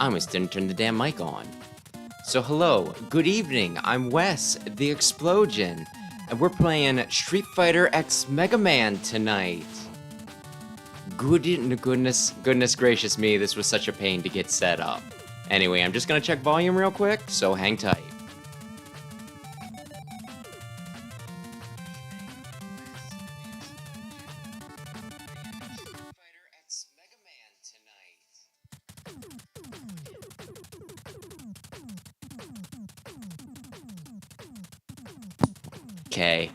I almost didn't turn the damn mic on. So hello, good evening, I'm Wes, the Explosion, and we're playing Street Fighter X Mega Man tonight. Goodness gracious me, this was such a pain to get set up. Anyway, I'm just gonna check volume real quick, so hang tight. Okay.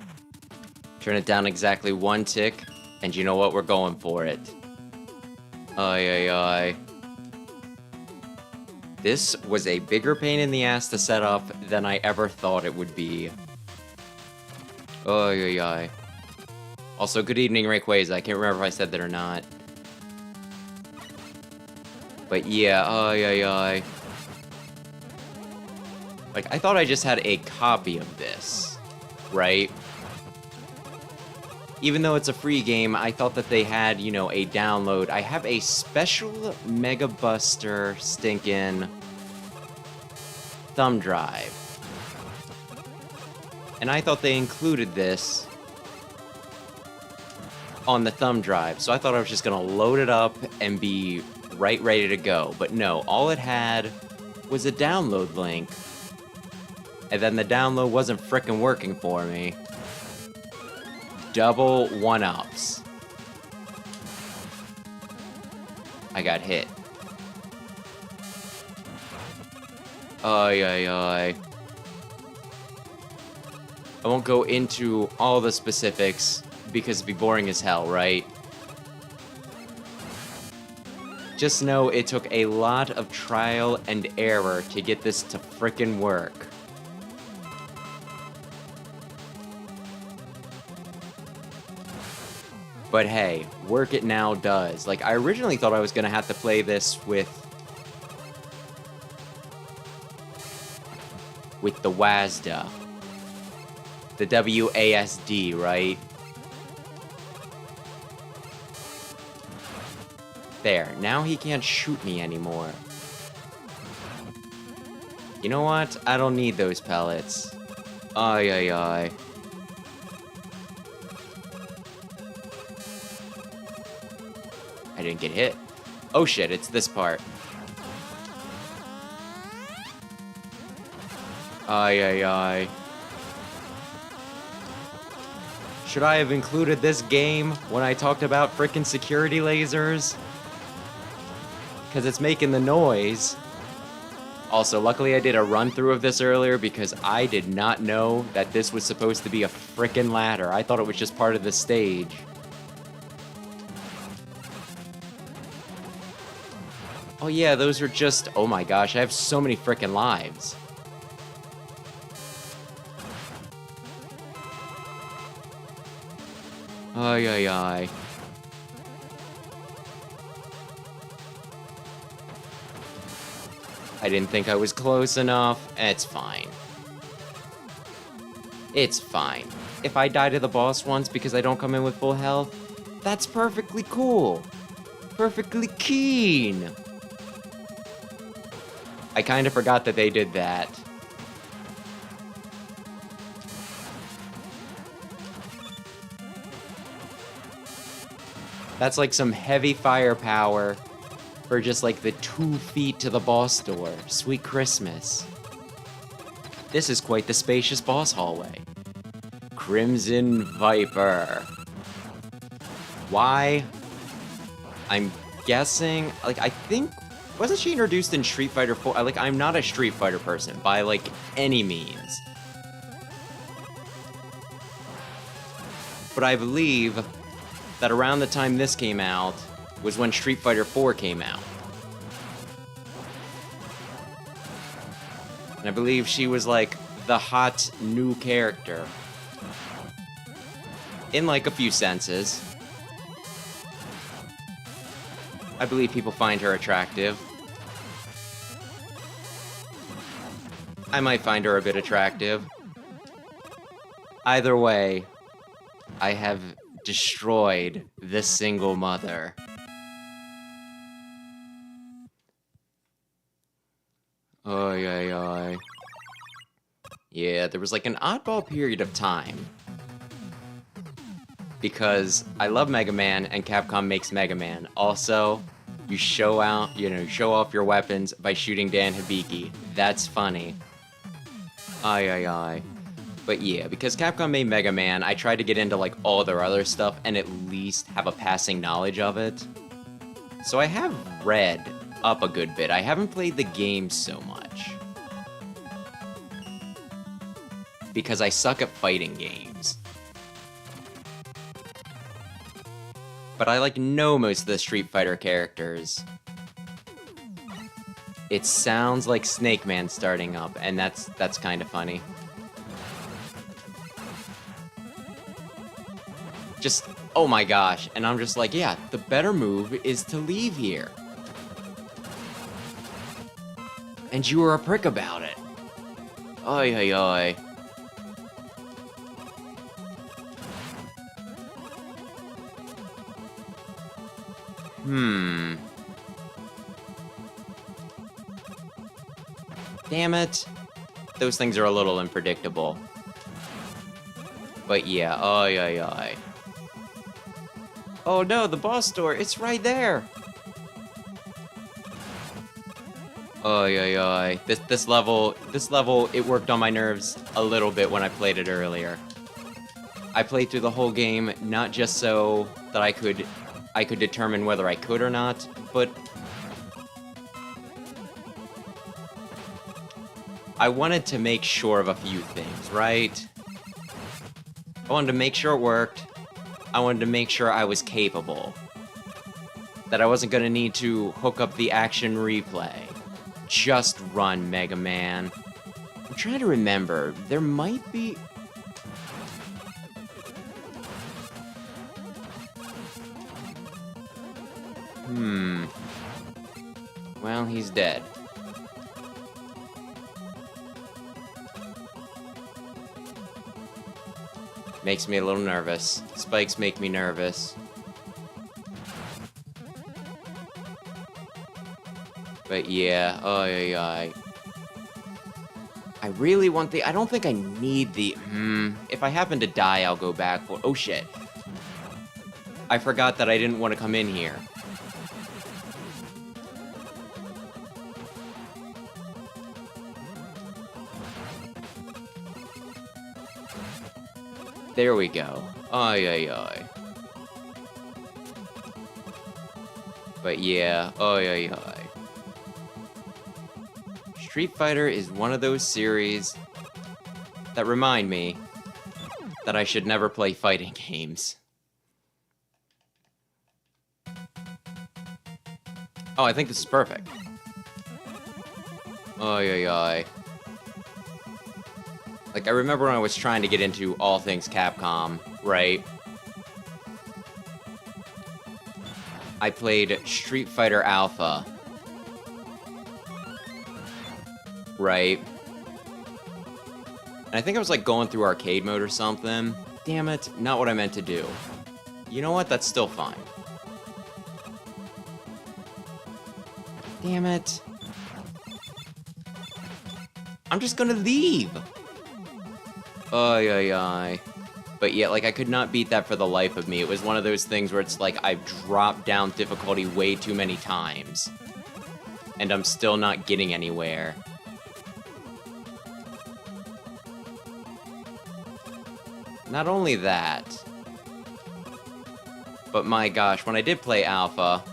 Turn it down exactly one tick, and you know what? We're going for it. Ay. This was a bigger pain in the ass to set up than I ever thought it would be. Ay. Also, good evening, Rayquaza. I can't remember if I said that or not. But yeah, ay. Like, I thought I just had a copy of this, right? Even though it's a free game, I thought that they had, you know, a download. I have a special Mega Buster stinking thumb drive. And I thought they included this on the thumb drive. So I thought I was just gonna load it up and be ready to go. But no, all it had was a download link. And then the download wasn't frickin' working for me. Double one-ups. I got hit. Ay. I won't go into all the specifics because it'd be boring as hell, right? Just know it took a lot of trial and error to get this to frickin' work. But hey, work it now does. Like, I originally thought I was gonna have to play this with the WASD. The WASD, right? There, now he can't shoot me anymore. You know what? I don't need those pellets. Ay. I didn't get hit. Oh shit, it's this part. Ay. Should I have included this game when I talked about frickin' security lasers? Because it's making the noise. Also, luckily I did a run-through of this earlier because I did not know that this was supposed to be a frickin' ladder. I thought it was just part of the stage. Oh yeah, those are just... Oh my gosh, I have so many frickin' lives. Ay. I didn't think I was close enough. It's fine. It's fine. If I die to the boss once because I don't come in with full health, that's perfectly cool. Perfectly keen. I kind of forgot that they did that. That's like some heavy firepower for just like the 2 feet to the boss door. Sweet Christmas. This is quite the spacious boss hallway. Crimson Viper. Why? I'm guessing, like, I think, wasn't she introduced in Street Fighter 4? Like, I'm not a Street Fighter person by, like, any means. But I believe that around the time this came out was when Street Fighter 4 came out. And I believe she was, like, the hot new character. In, like, a few senses. I believe people find her attractive. I might find her a bit attractive. Either way, I have destroyed this single mother. Oy, oy, oy. Yeah, there was like an oddball period of time. Because I love Mega Man and Capcom makes Mega Man. Also, you show off your weapons by shooting Dan Hibiki. That's funny. Ay, ay, ay. But yeah, because Capcom made Mega Man, I tried to get into like all their other stuff and at least have a passing knowledge of it. So I have read up a good bit. I haven't played the game so much. Because I suck at fighting games. But I like know most of the Street Fighter characters. It sounds like Snake Man starting up, and that's kind of funny. Just, oh my gosh, and I'm just like, yeah, the better move is to leave here. And you were a prick about it. Oy, oy, oy. Damn it. Those things are a little unpredictable. But yeah, oy, oy, oy. Oh no, the boss door, it's right there! Oy, oy, oy. This level, it worked on my nerves a little bit when I played it earlier. I played through the whole game, not just so that I could determine whether I could or not, but I wanted to make sure of a few things, right? I wanted to make sure it worked. I wanted to make sure I was capable. That I wasn't gonna need to hook up the action replay. Just run, Mega Man. I'm trying to remember. There might be... Well, he's dead. Makes me a little nervous. Spikes make me nervous. But yeah, oy, oy, oy. I really want the... I don't think I need the... If I happen to die, I'll go back for... Oh, shit. I forgot that I didn't want to come in here. There we go. Oy, oy, oy. But yeah, oy, oy, oy. Street Fighter is one of those series that remind me that I should never play fighting games. Oh, I think this is perfect. Oy, oy, oy. Like, I remember when I was trying to get into all things Capcom, right? I played Street Fighter Alpha. Right? And I think I was, like, going through arcade mode or something. Damn it, not what I meant to do. You know what? That's still fine. Damn it. I'm just gonna leave! Oy, oy, oy. But yeah, like, I could not beat that for the life of me. It was one of those things where it's like, I've dropped down difficulty way too many times. And I'm still not getting anywhere. Not only that, but my gosh, when I did play Alpha,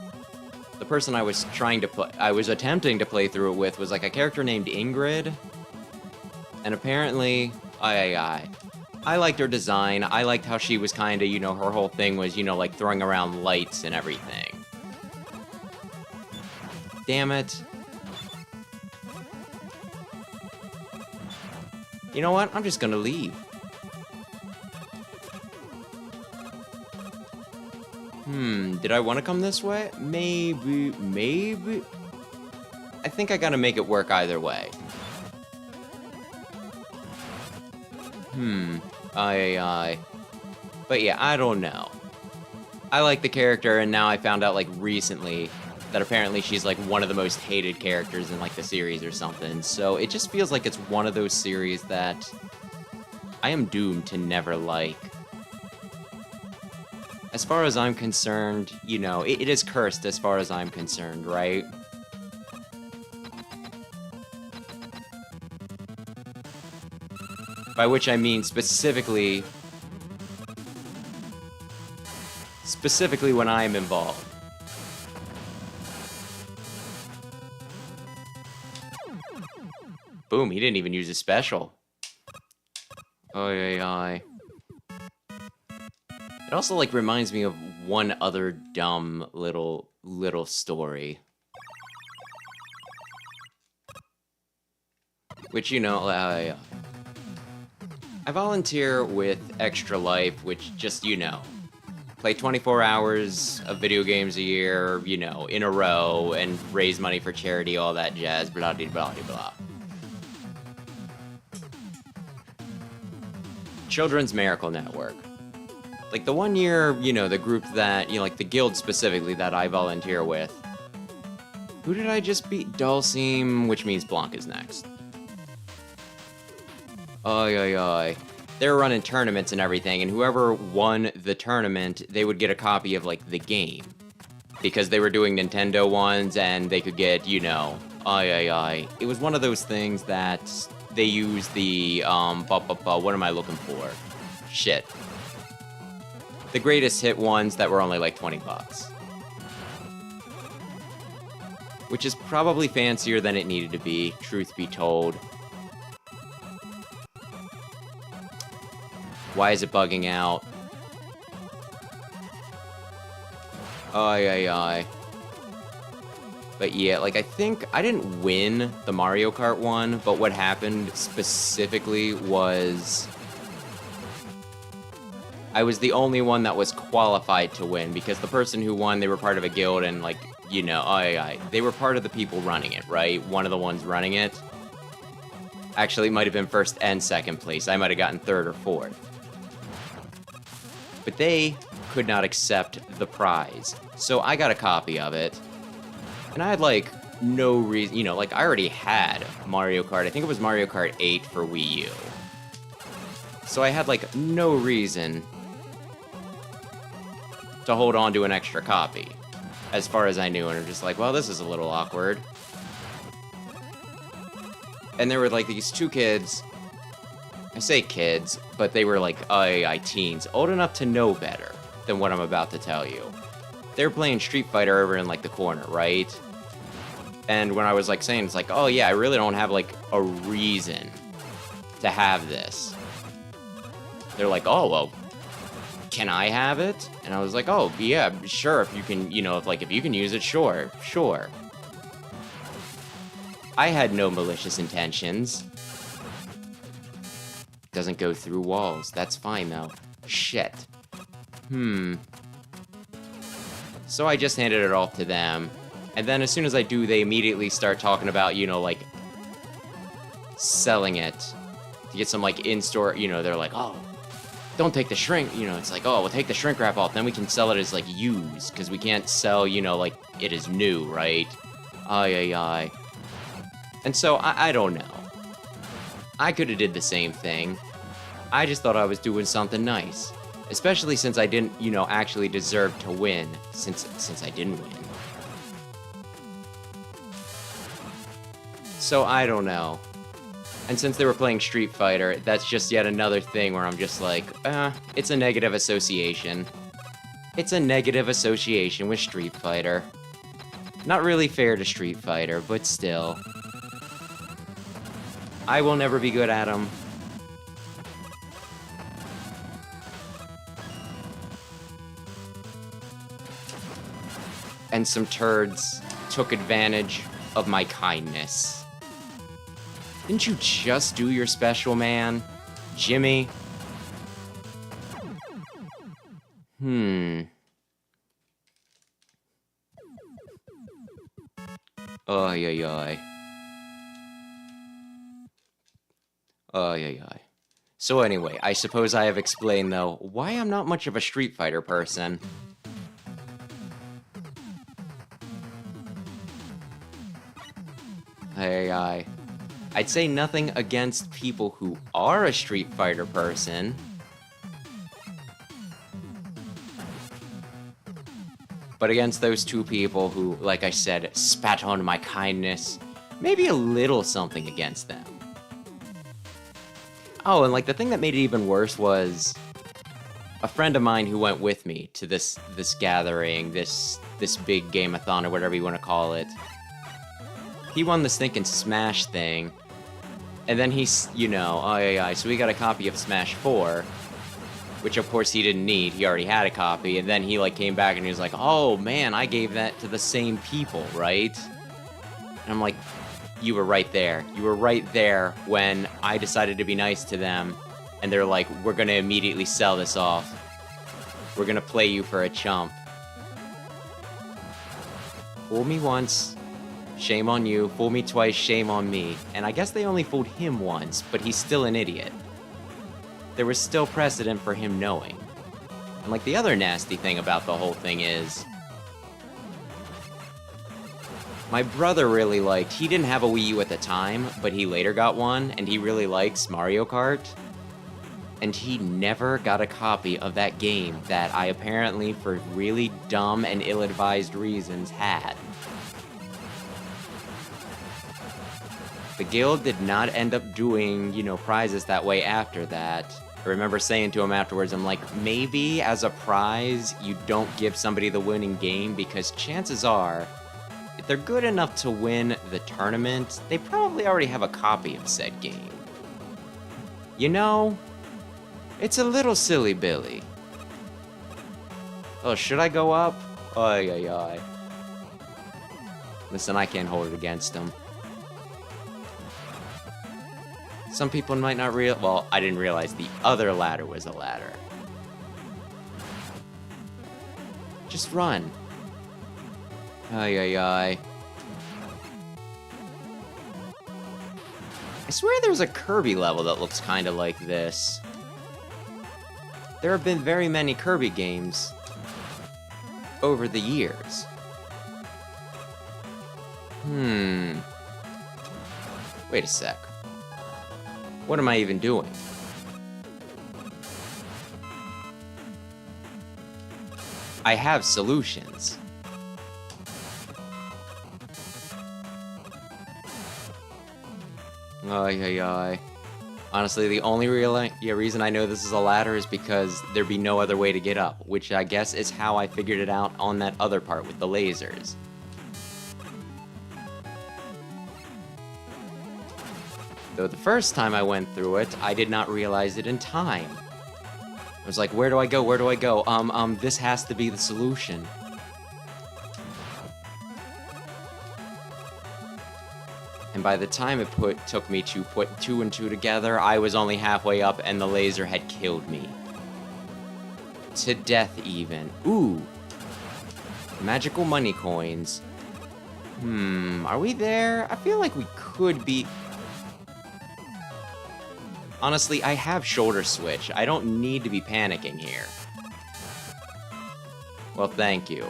the person I was attempting to play through it with was like a character named Ingrid. And apparently, I liked her design. I liked how she was kinda, you know, her whole thing was, you know, like throwing around lights and everything. Damn it. You know what? I'm just gonna leave. Did I want to come this way? Maybe. I think I gotta make it work either way. Aye. But yeah, I don't know. I like the character, and now I found out, like, recently that apparently she's like one of the most hated characters in like the series or something. So it just feels like it's one of those series that I am doomed to never like. As far as I'm concerned, you know, it is cursed as far as I'm concerned, right? By which I mean specifically when I am involved. Boom, he didn't even use a special. Oh, yeah. It also, like, reminds me of one other dumb little story. Which, you know, I volunteer with Extra Life, which just, you know, play 24 hours of video games a year, you know, in a row, and raise money for charity, all that jazz, blah, blah, blah, blah. Children's Miracle Network. Like, the one year, you know, the group that, you know, like, the guild specifically that I volunteer with. Who did I just beat? Dulcim, which means Blanca's next. Oy. They were running tournaments and everything, and whoever won the tournament, they would get a copy of, like, the game. Because they were doing Nintendo ones, and they could get, you know, oy. It was one of those things that they used the, what am I looking for? Shit. The greatest hit ones that were only like 20 bucks. Which is probably fancier than it needed to be, truth be told. Why is it bugging out? Oy. But yeah, like, I think I didn't win the Mario Kart one, but what happened specifically was I was the only one that was qualified to win, because the person who won, they were part of a guild, and, like, you know, they were part of the people running it, right? One of the ones running it. Actually, it might have been first and second place. I might have gotten third or fourth. But they could not accept the prize. So I got a copy of it. And I had, like, no reason, you know, like, I already had Mario Kart. I think it was Mario Kart 8 for Wii U. So I had, like, no reason to hold on to an extra copy, as far as I knew, and I'm just like, well, this is a little awkward. And there were, like, these two kids, I say kids, but they were, like, teens, old enough to know better than what I'm about to tell you. They were playing Street Fighter over in, like, the corner, right? And when I was, like, saying, it's like, oh, yeah, I really don't have, like, a reason to have this. They're like, oh, well, can I have it? And I was like, oh, yeah, sure, if you can, you know, if you can use it, sure. I had no malicious intentions. Doesn't go through walls. That's fine, though. Shit. So I just handed it off to them. And then as soon as I do, they immediately start talking about, you know, like, selling it to get some, like, in-store, you know, they're like, oh, don't take the shrink, you know, it's like, oh, we'll take the shrink wrap off, then we can sell it as, like, used, because we can't sell, you know, like, it is new, right? Ay. And so, I don't know. I could have did the same thing. I just thought I was doing something nice. Especially since I didn't, you know, actually deserve to win, since I didn't win. So, I don't know. And since they were playing Street Fighter, that's just yet another thing where I'm just like, it's a negative association. It's a negative association with Street Fighter. Not really fair to Street Fighter, but still. I will never be good at them. And some turds took advantage of my kindness. Didn't you just do your special, man? Jimmy? Ay. So anyway, I suppose I have explained, though, why I'm not much of a Street Fighter person. I'd say nothing against people who are a Street Fighter person. But against those two people who, like I said, spat on my kindness, maybe a little something against them. Oh, and like the thing that made it even worse was a friend of mine who went with me to this gathering, this big game-a-thon or whatever you want to call it. He won this thinking Smash thing, and then he's, you know, so we got a copy of Smash 4, which of course he didn't need, he already had a copy, and then he like came back and he was like, oh man, I gave that to the same people, right? And I'm like, you were right there. You were right there when I decided to be nice to them, and they're like, we're gonna immediately sell this off. We're gonna play you for a chump. Fool me once, shame on you. Fool me twice, shame on me. And I guess they only fooled him once, but he's still an idiot. There was still precedent for him knowing. And like the other nasty thing about the whole thing is, my brother really liked, he didn't have a Wii U at the time, but he later got one, and he really likes Mario Kart. And he never got a copy of that game that I apparently, for really dumb and ill-advised reasons, had. The guild did not end up doing, you know, prizes that way after that. I remember saying to him afterwards, I'm like, maybe as a prize, you don't give somebody the winning game, because chances are, if they're good enough to win the tournament, they probably already have a copy of said game. You know, it's a little silly Billy. Oh, should I go up? Ay. Listen, I can't hold it against him. Some people might not well, I didn't realize the other ladder was a ladder. Just run. Ay. I swear there's a Kirby level that looks kind of like this. There have been very many Kirby games over the years. Wait a sec. What am I even doing? I have solutions. Ay. Honestly, the only reason I know this is a ladder is because there'd be no other way to get up, which I guess is how I figured it out on that other part with the lasers. Though the first time I went through it, I did not realize it in time. I was like, where do I go? Where do I go? This has to be the solution. And by the time it took me to put 2 and 2 together, I was only halfway up and the laser had killed me. To death even. Ooh. Magical money coins. Are we there? I feel like we could be... Honestly, I have shoulder switch. I don't need to be panicking here. Well, thank you.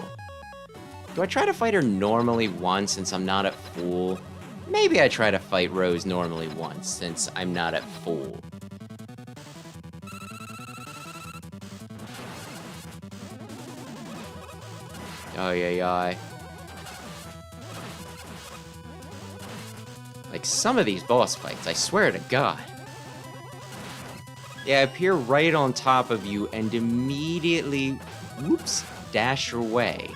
Do I try to fight her normally once since I'm not at full? Maybe I try to fight Rose normally once, since I'm not at full. Ay. Like, some of these boss fights, I swear to God. They appear right on top of you and immediately, whoops, dash your way.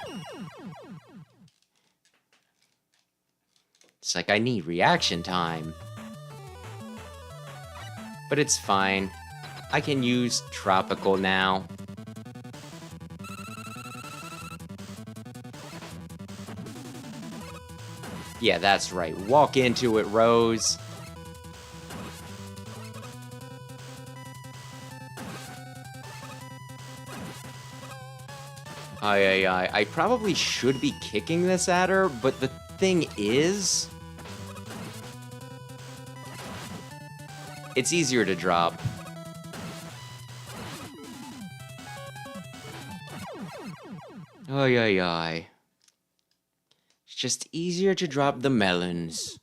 It's like I need reaction time. But it's fine. I can use tropical now. Yeah, that's right. Walk into it, Rose. I probably should be kicking this at her, but the thing is... it's easier to drop. Ay. It's just easier to drop the melons.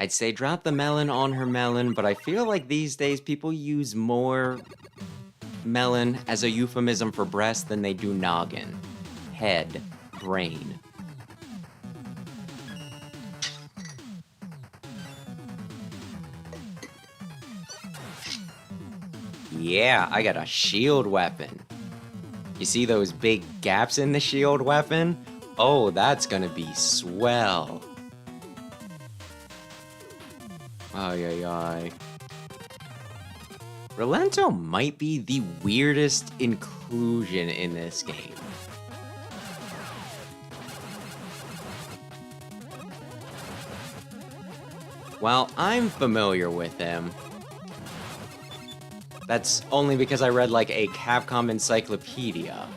I'd say drop the melon on her melon, but I feel like these days people use more melon as a euphemism for breast than they do noggin, head, brain. Yeah, I got a shield weapon. You see those big gaps in the shield weapon? Oh, that's gonna be swell. Ay, ay, ay. Relento might be the weirdest inclusion in this game. While I'm familiar with him, that's only because I read like a Capcom encyclopedia.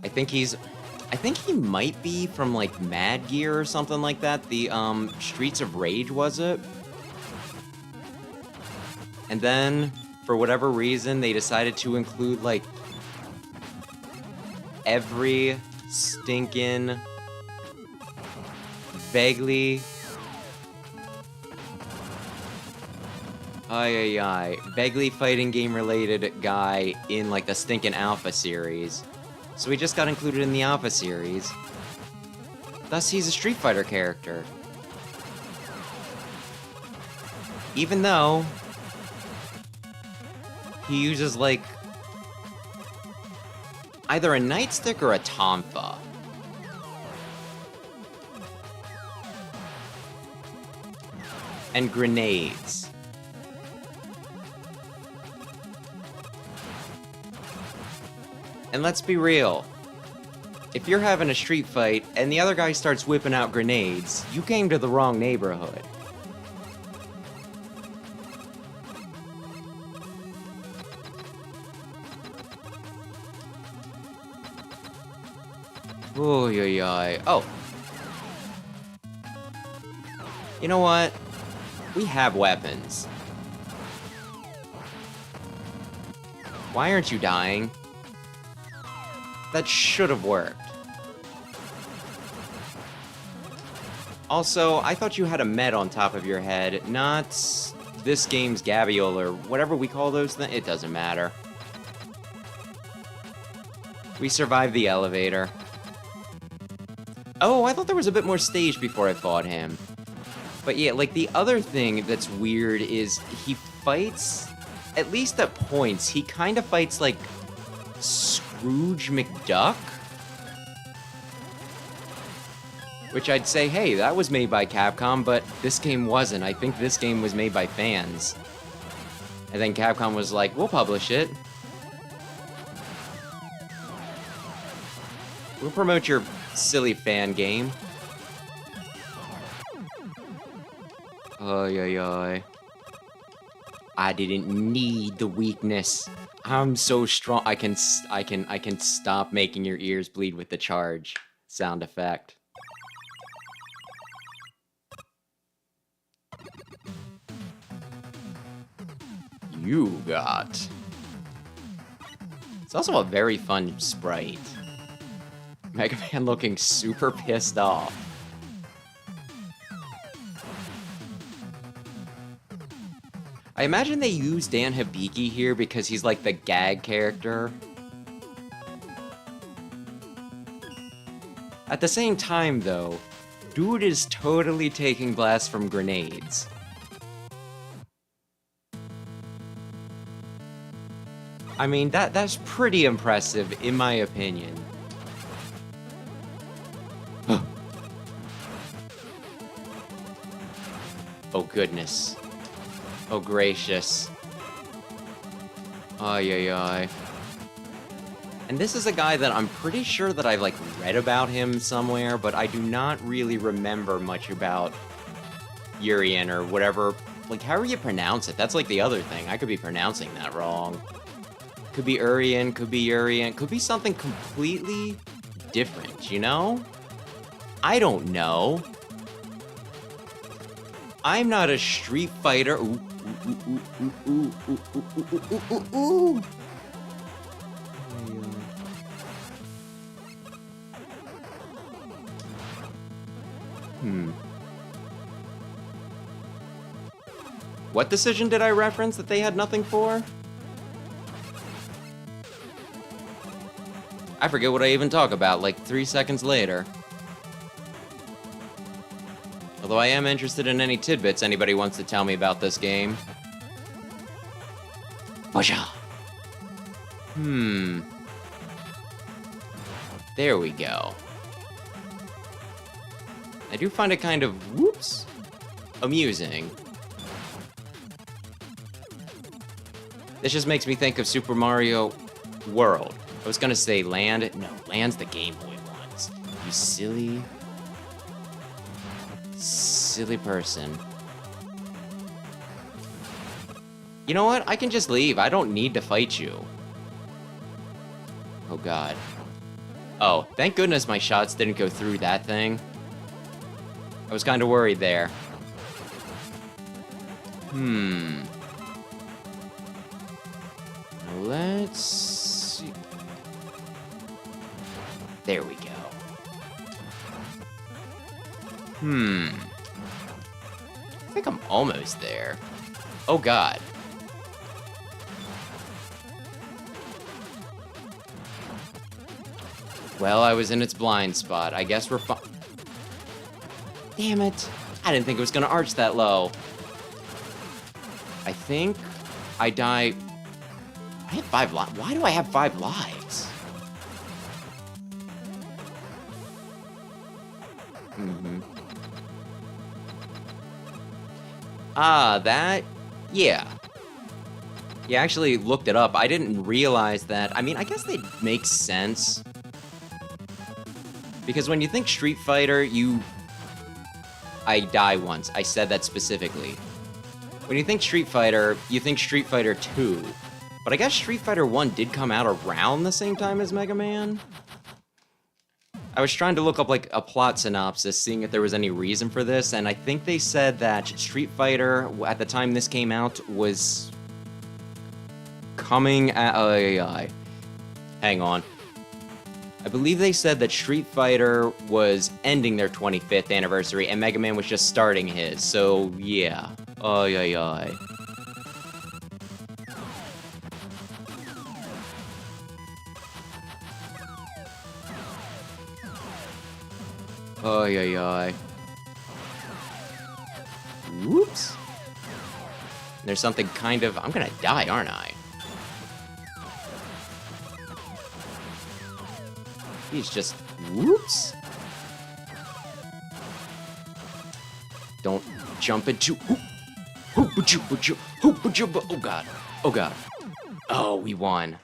I think he might be from like Mad Gear or something like that. The Streets of Rage, was it? And then, for whatever reason, they decided to include like every stinking vaguely vaguely fighting game related guy in like the stinking Alpha series. So he just got included in the Alpha series. Thus he's a Street Fighter character. Even though he uses like either a nightstick or a tonfa. And grenades. And let's be real. If you're having a street fight and the other guy starts whipping out grenades, you came to the wrong neighborhood. Oh, yeah. Oh. You know what? We have weapons. Why aren't you dying? That should have worked. Also, I thought you had a med on top of your head, not this game's gaviole or whatever we call those things. It doesn't matter. We survived the elevator. Oh, I thought there was a bit more stage before I fought him. But yeah, like the other thing that's weird is he fights, at least at points, he kind of fights like Scrooge McDuck? Which I'd say, hey, that was made by Capcom, but this game wasn't. I think this game was made by fans. And then Capcom was like, we'll publish it. We'll promote your silly fan game. Ay. I didn't need the weakness. I'm so strong. I can stop making your ears bleed with the charge sound effect. You got. It's also a very fun sprite. Mega Man looking super pissed off. I imagine they use Dan Hibiki here because he's like the gag character. At the same time, though, dude is totally taking blasts from grenades. I mean, that's pretty impressive, in my opinion. Oh, goodness. Oh, gracious. Ay. And this is a guy that I'm pretty sure that I've, like, read about him somewhere, but I do not really remember much about Urien or whatever. Like, however you pronounce it, that's, like, the other thing. I could be pronouncing that wrong. Could be Urien, could be Urien, could be something completely different, you know? I don't know. I'm not a Street Fighter. Ooh. What decision did I reference that they had nothing for? I forget what I even talk about, like 3 seconds later. Although I am interested in any tidbits anybody wants to tell me about this game. Booyah! There we go. I do find it kind of, whoops, amusing. This just makes me think of Super Mario World. I was gonna say Land. No, Land's the Game Boy ones. You silly, silly person. You know what? I can just leave. I don't need to fight you. Oh, God. Oh, thank goodness my shots didn't go through that thing. I was kind of worried there. Let's see. There we go. I think I'm almost there. Oh, God. Well, I was in its blind spot. I guess we're fine. Damn it. I didn't think it was gonna arch that low. I think I die. I have 5 lives. Why do I have 5 lives? That? Yeah. You actually looked it up. I didn't realize that. I mean, I guess that makes sense. Because when you think Street Fighter, I die once. I said that specifically. When you think Street Fighter, you think Street Fighter 2. But I guess Street Fighter 1 did come out around the same time as Mega Man. I was trying to look up, like, a plot synopsis, seeing if there was any reason for this, and I think they said that Street Fighter, at the time this came out, was coming at... hang on. I believe they said that Street Fighter was ending their 25th anniversary, and Mega Man was just starting his, so, yeah. Whoops. There's something kind of... I'm gonna die, aren't I? He's just... Whoops. Don't jump into... Oh, God. Oh, God. Oh, we won.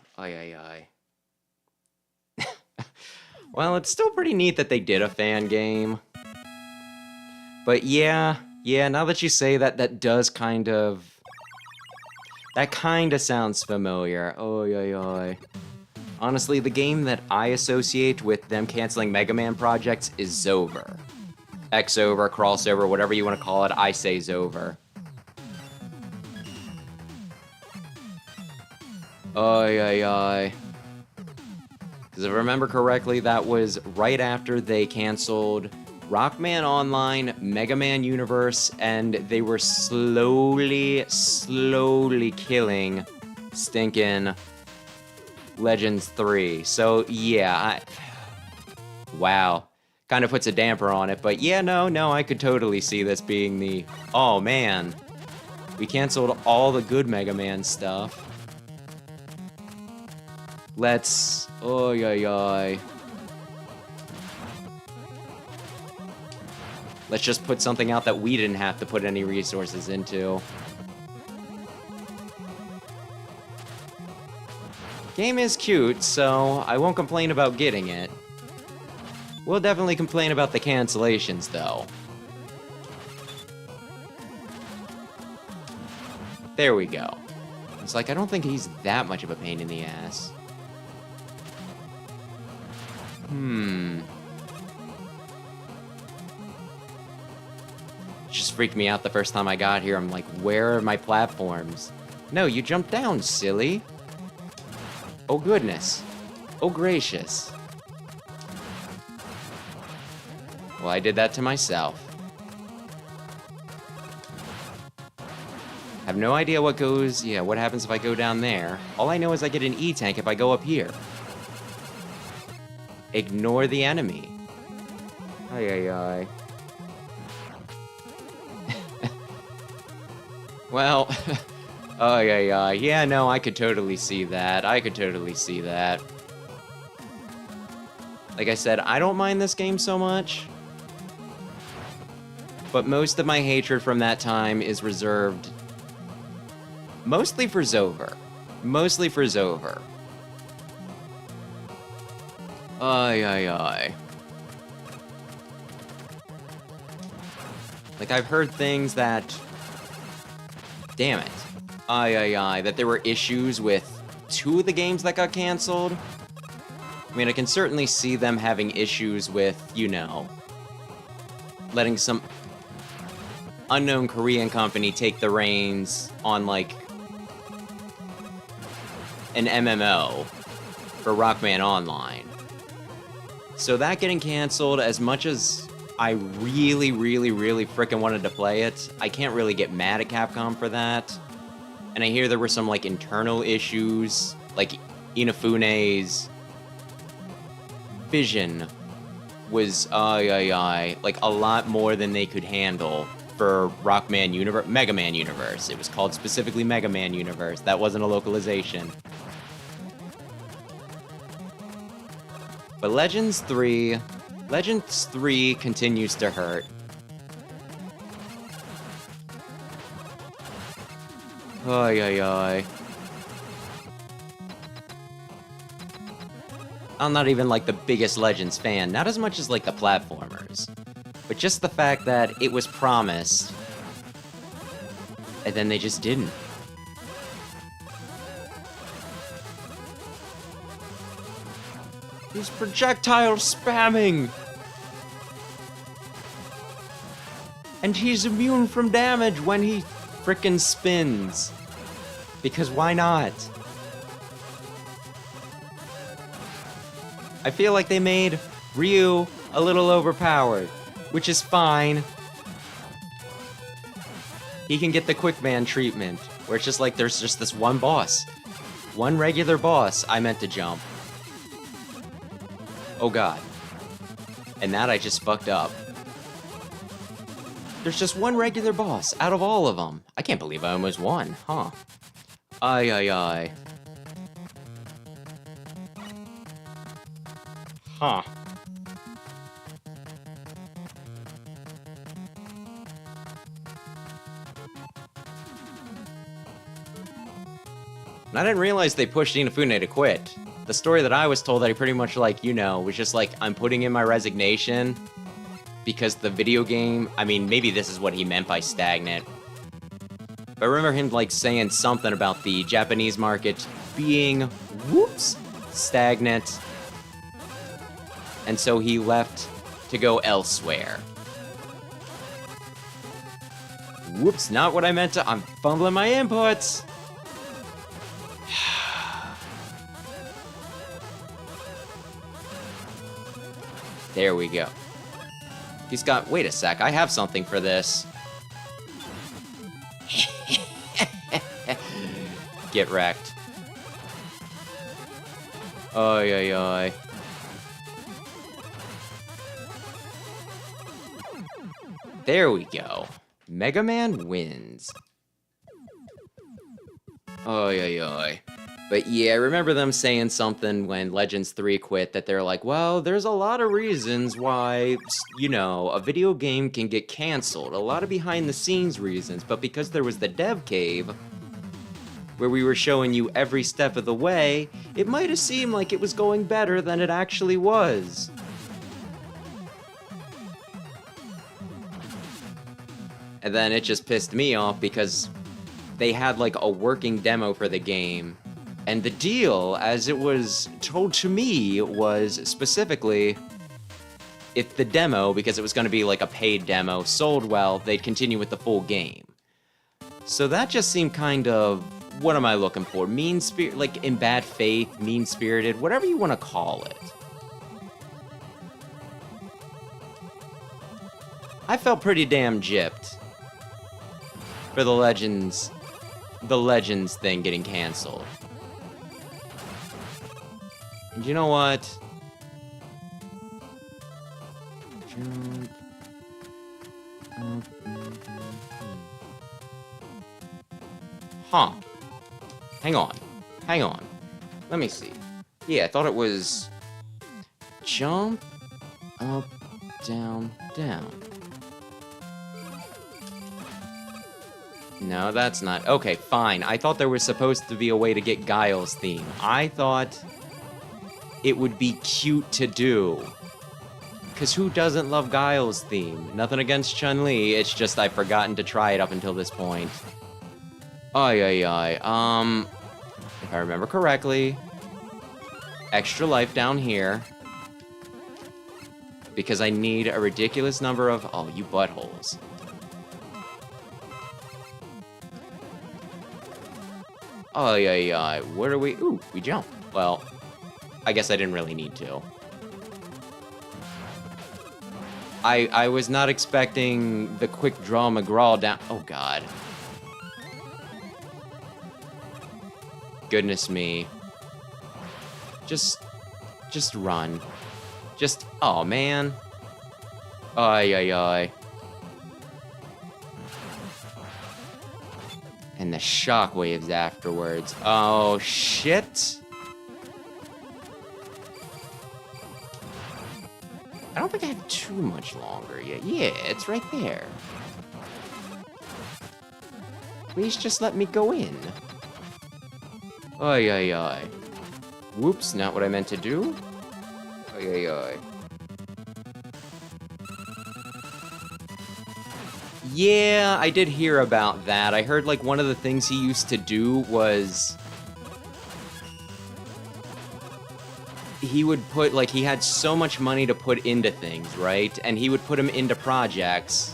Well, it's still pretty neat that they did a fan game. But yeah, now that you say that, that does kind of... That kind of sounds familiar. Honestly, the game that I associate with them canceling Mega Man projects is Zover. X-Over, Crossover, whatever you want to call it, I say Zover. Because if I remember correctly, that was right after they canceled Rockman Online, Mega Man Universe, and they were slowly killing stinking Legends 3. So, yeah, wow. Kind of puts a damper on it, but yeah, no, I could totally see this being the, oh man, we canceled all the good Mega Man stuff. Let's, let's just put something out that we didn't have to put any resources into. Game is cute, so I won't complain about getting it. We'll definitely complain about the cancellations, though. There we go. It's like, I don't think he's that much of a pain in the ass. It just freaked me out the first time I got here. I'm like, where are my platforms? No, you jumped down, silly. Oh, goodness. Oh, gracious. Well, I did that to myself. Have no idea what goes, yeah, what happens if I go down there. All I know is I get an E-tank if I go up here. Ignore the enemy. Ay, ay, ay. Well, ay, ay, ay. Yeah, no, I could totally see that. I could totally see that. Like I said, I don't mind this game so much. But most of my hatred from that time is reserved mostly for Zover. Mostly for Zover. Ay, ay, ay. Like, I've heard things that... Damn it. Ay, ay, ay. That there were issues with 2 of the games that got canceled. I mean, I can certainly see them having issues with, you know, letting some unknown Korean company take the reins on, like, an MMO for Rockman Online. So that getting canceled, as much as I really, really, really frickin' wanted to play it, I can't really get mad at Capcom for that. And I hear there were some, like, internal issues, like Inafune's vision was, like, a lot more than they could handle for Rockman Universe, Mega Man Universe. It was called specifically Mega Man Universe. That wasn't a localization. But Legends 3 continues to hurt. Ay, ay, ay. I'm not even, like, the biggest Legends fan. Not as much as, like, the platformers. But just the fact that it was promised, and then they just didn't. He's projectile spamming! And he's immune from damage when he frickin' spins. Because why not? I feel like they made Ryu a little overpowered, which is fine. He can get the quick man treatment, where it's just like there's just this one boss. One regular boss I meant to jump. Oh god. And that I just fucked up. There's just one regular boss out of all of them. I can't believe I almost won, huh? Ay, ay, ay. Huh. And I didn't realize they pushed Inafune to quit. The story that I was told that he pretty much, like, you know, was just like, I'm putting in my resignation because the video game, I mean, maybe this is what he meant by stagnant. But I remember him, like, saying something about the Japanese market being, whoops, stagnant. And so he left to go elsewhere. Whoops, not what I meant to, I'm fumbling my inputs. There we go. He's got... Wait a sec, I have something for this. Get wrecked. Ay, ay, ay. There we go. Mega Man wins. Ay, ay, ay. But yeah, I remember them saying something when Legends 3 quit that they're like, well, there's a lot of reasons why, you know, a video game can get canceled. A lot of behind-the-scenes reasons, but because there was the dev cave, where we were showing you every step of the way, it might have seemed like it was going better than it actually was. And then it just pissed me off because they had, like, a working demo for the game. And the deal, as it was told to me, was specifically, if the demo, because it was going to be like a paid demo, sold well, they'd continue with the full game. So that just seemed kind of, what am I looking for? Mean-spirited, like in bad faith, mean-spirited, whatever you want to call it. I felt pretty damn gypped for the Legends the Legends thing getting canceled. And you know what? Huh. Hang on. Hang on. Let me see. Yeah, I thought it was... Jump, up, down, down. No, that's not... Okay, fine. I thought there was supposed to be a way to get Guile's theme. I thought it would be cute to do. Because who doesn't love Guile's theme? Nothing against Chun-Li, it's just I've forgotten to try it up until this point. If I remember correctly, extra life down here. Because I need a ridiculous number of... Oh, you buttholes. Where do we... Ooh, we jump. Well, I guess I didn't really need to. I was not expecting the quick draw McGraw down... Oh, God. Goodness me. Just run. Just... Oh, man. And the shockwaves afterwards. Oh, shit. I don't think I have too much longer yet. Yeah, it's right there. Please just let me go in. Whoops, not what I meant to do. Yeah, I did hear about that. I heard, like, one of the things he used to do was... He would put, like, he had so much money to put into things, right? And he would put them into projects.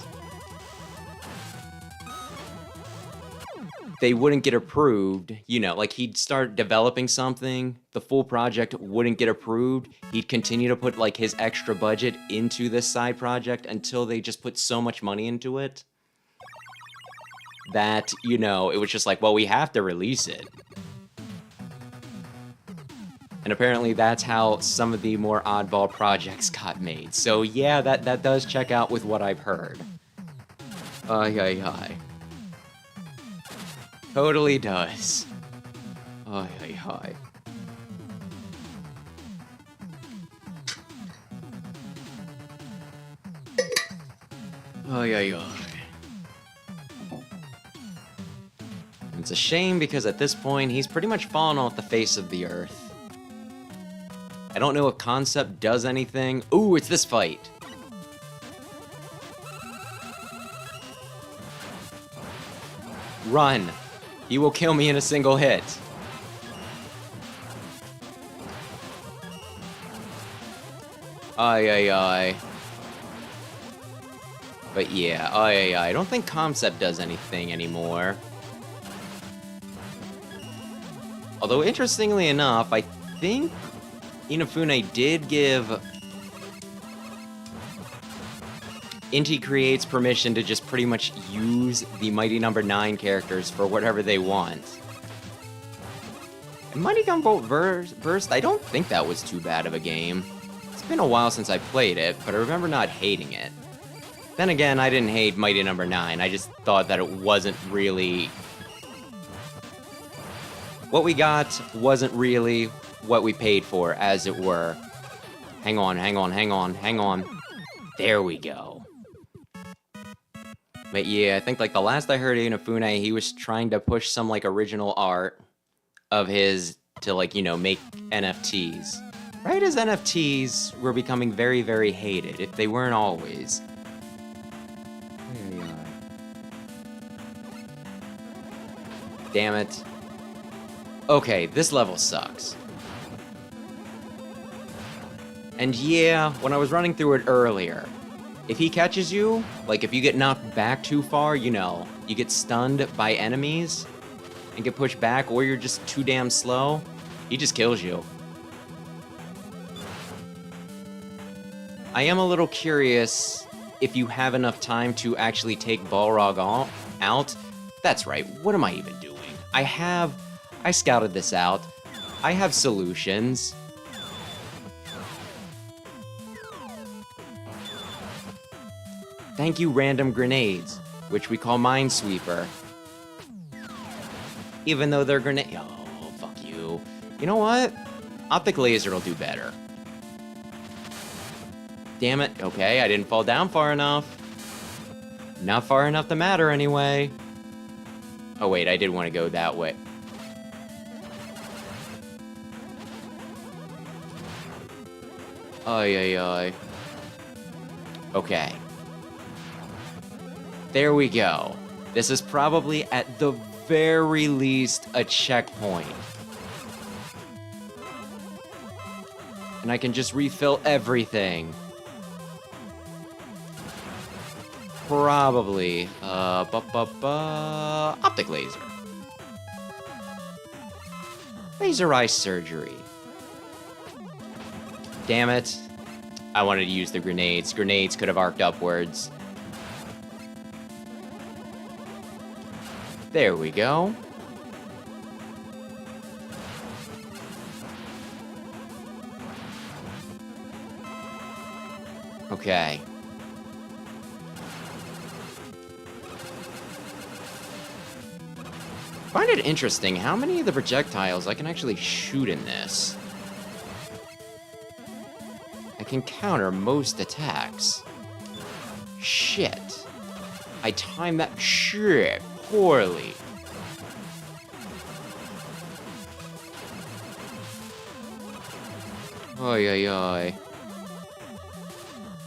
They wouldn't get approved, you know, like, he'd start developing something, the full project wouldn't get approved, he'd continue to put, like, his extra budget into this side project until they just put so much money into it that, you know, it was just like, well, we have to release it. And apparently that's how some of the more oddball projects got made. So yeah, that does check out with what I've heard. Totally does. It's a shame because at this point, he's pretty much fallen off the face of the earth. I don't know if Concept does anything. Ooh, it's this fight. Run. He will kill me in a single hit. But yeah, I don't think Concept does anything anymore. Although, interestingly enough, I think Inafune did give Inti Creates permission to just pretty much use the Mighty Number 9 characters for whatever they want. And Mighty Gunvolt Burst, I don't think that was too bad of a game. It's been a while since I played it, but I remember not hating it. Then again, I didn't hate Mighty Number 9, I just thought that it wasn't really... What we got wasn't really what we paid for, as it were. Hang on. There we go. But yeah, I think, like, the last I heard of Inafune, he was trying to push some, like, original art of his to, like, you know, make NFTs. Right as NFTs were becoming very, very hated, if they weren't always. Damn it. Okay, this level sucks. And yeah, when I was running through it earlier, if he catches you, like if you get knocked back too far, you know, you get stunned by enemies and get pushed back, or you're just too damn slow, he just kills you. I am a little curious if you have enough time to actually take Balrog out. That's right, what am I even doing? I scouted this out. I have solutions. Thank you, random grenades, which we call Minesweeper. Even though they're grenade. Oh, fuck you. You know what? Optic laser will do better. Damn it. Okay, I didn't fall down far enough. Not far enough to matter anyway. Oh wait, I did want to go that way. Ay, ay, ay. Okay. There we go. This is probably at the very least a checkpoint. And I can just refill everything. Probably. Optic laser. Laser eye surgery. Damn it. I wanted to use the grenades. Grenades could have arced upwards. There we go. Okay. I find it interesting how many of the projectiles I can actually shoot in this. I can counter most attacks. Shit. I timed that shit poorly. Oy, oy, oy.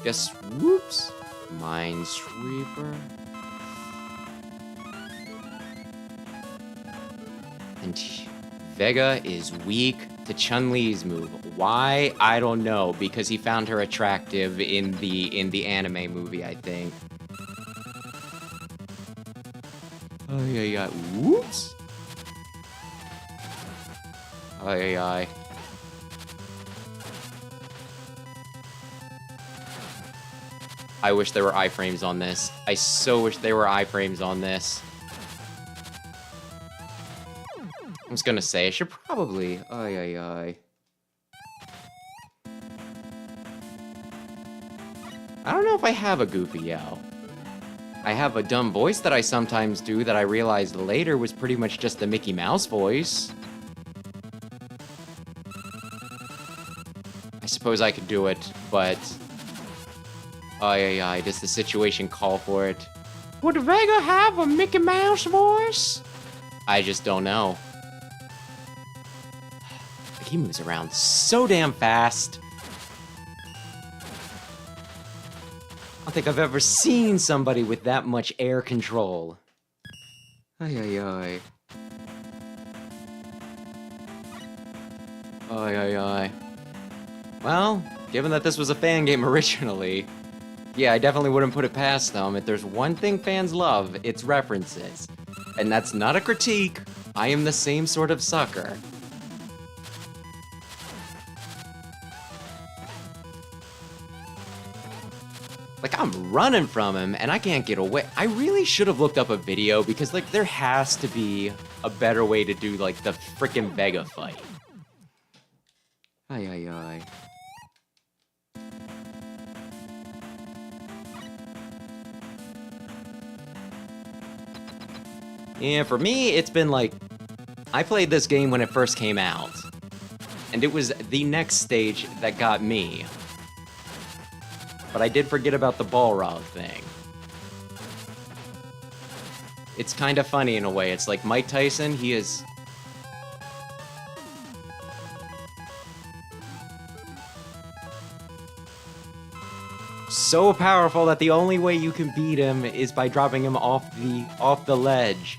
Guess, whoops. Minesweeper. And Vega is weak to Chun-Li's move. Why? I don't know. Because he found her attractive in the anime movie, I think. Oh yeah, yeah. Whoops. Oh yeah, yeah. I wish there were iframes on this. I so wish there were iframes on this. I was gonna say, I should probably... Ay, ay, ay. I don't know if I have a goofy yell. I have a dumb voice that I sometimes do that I realized later was pretty much just the Mickey Mouse voice. I suppose I could do it, but... Ay, ay, ay, does the situation call for it? Would Vega have a Mickey Mouse voice? I just don't know. He moves around so damn fast. I don't think I've ever seen somebody with that much air control. Ay, ay, ay. Ay, ay, ay. Well, given that this was a fan game originally, yeah, I definitely wouldn't put it past them. If there's one thing fans love, it's references. And that's not a critique. I am the same sort of sucker. Like, I'm running from him, and I can't get away. I really should have looked up a video, because, like, there has to be a better way to do, like, the frickin' Vega fight. Ay, ay, ay. Yeah, for me, it's been, like... I played this game when it first came out. And it was the next stage that got me. But I did forget about the Balrog thing. It's kind of funny in a way. It's like Mike Tyson, he is... so powerful that the only way you can beat him is by dropping him off the ledge.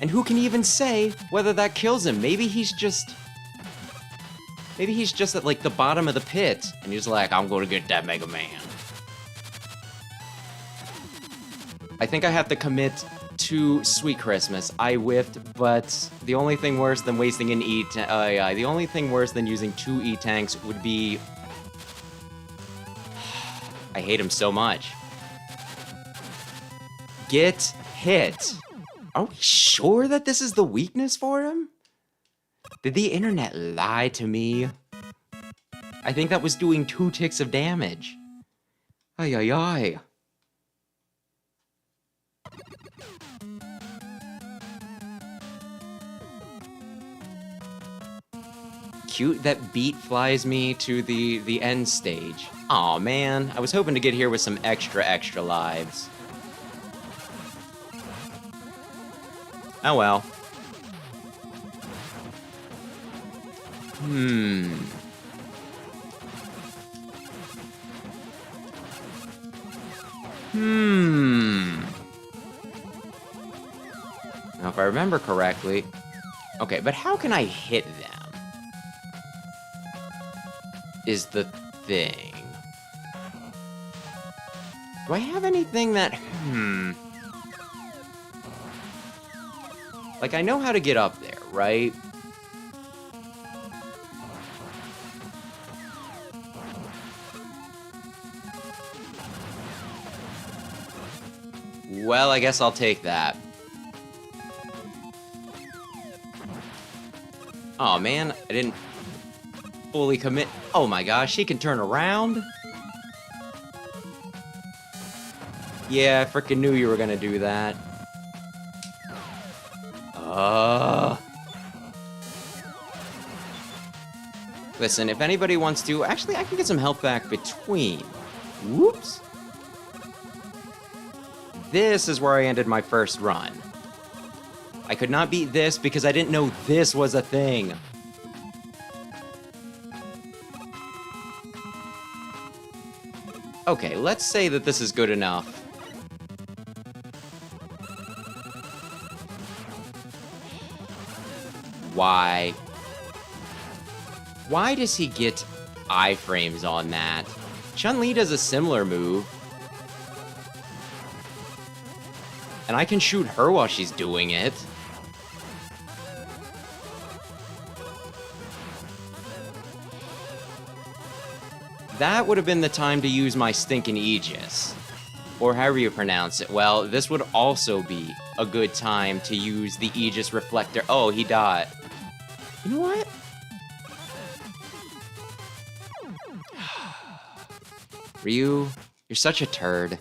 And who can even say whether that kills him? Maybe he's just at, like, the bottom of the pit, and he's like, I'm gonna get that Mega Man. I think I have to commit to Sweet Christmas. I whiffed, but the only thing worse than wasting an the only thing worse than using 2 E-tanks would be... I hate him so much. Get hit. Are we sure that this is the weakness for him? Did the internet lie to me? I think that was doing 2 ticks of damage. Ay, ay, ay. Cute that Beat flies me to the end stage. Aw, man. I was hoping to get here with some extra lives. Oh well. Now, if I remember correctly... Okay, but how can I hit them? Is the thing. Do I have anything that... Like, I know how to get up there, right? Well, I guess I'll take that. Oh man, I didn't fully commit. Oh my gosh, he can turn around? Yeah, I freaking knew you were gonna do that. Listen, if anybody wants to... Actually, I can get some health back between. Whoops. This is where I ended my first run. I could not beat this because I didn't know this was a thing. Okay, let's say that this is good enough. Why? Why does he get iframes on that? Chun-Li does a similar move. And I can shoot her while she's doing it. That would have been the time to use my stinking Aegis. Or however you pronounce it. Well, this would also be a good time to use the Aegis reflector. Oh, he died. You know what? Ryu, you're such a turd.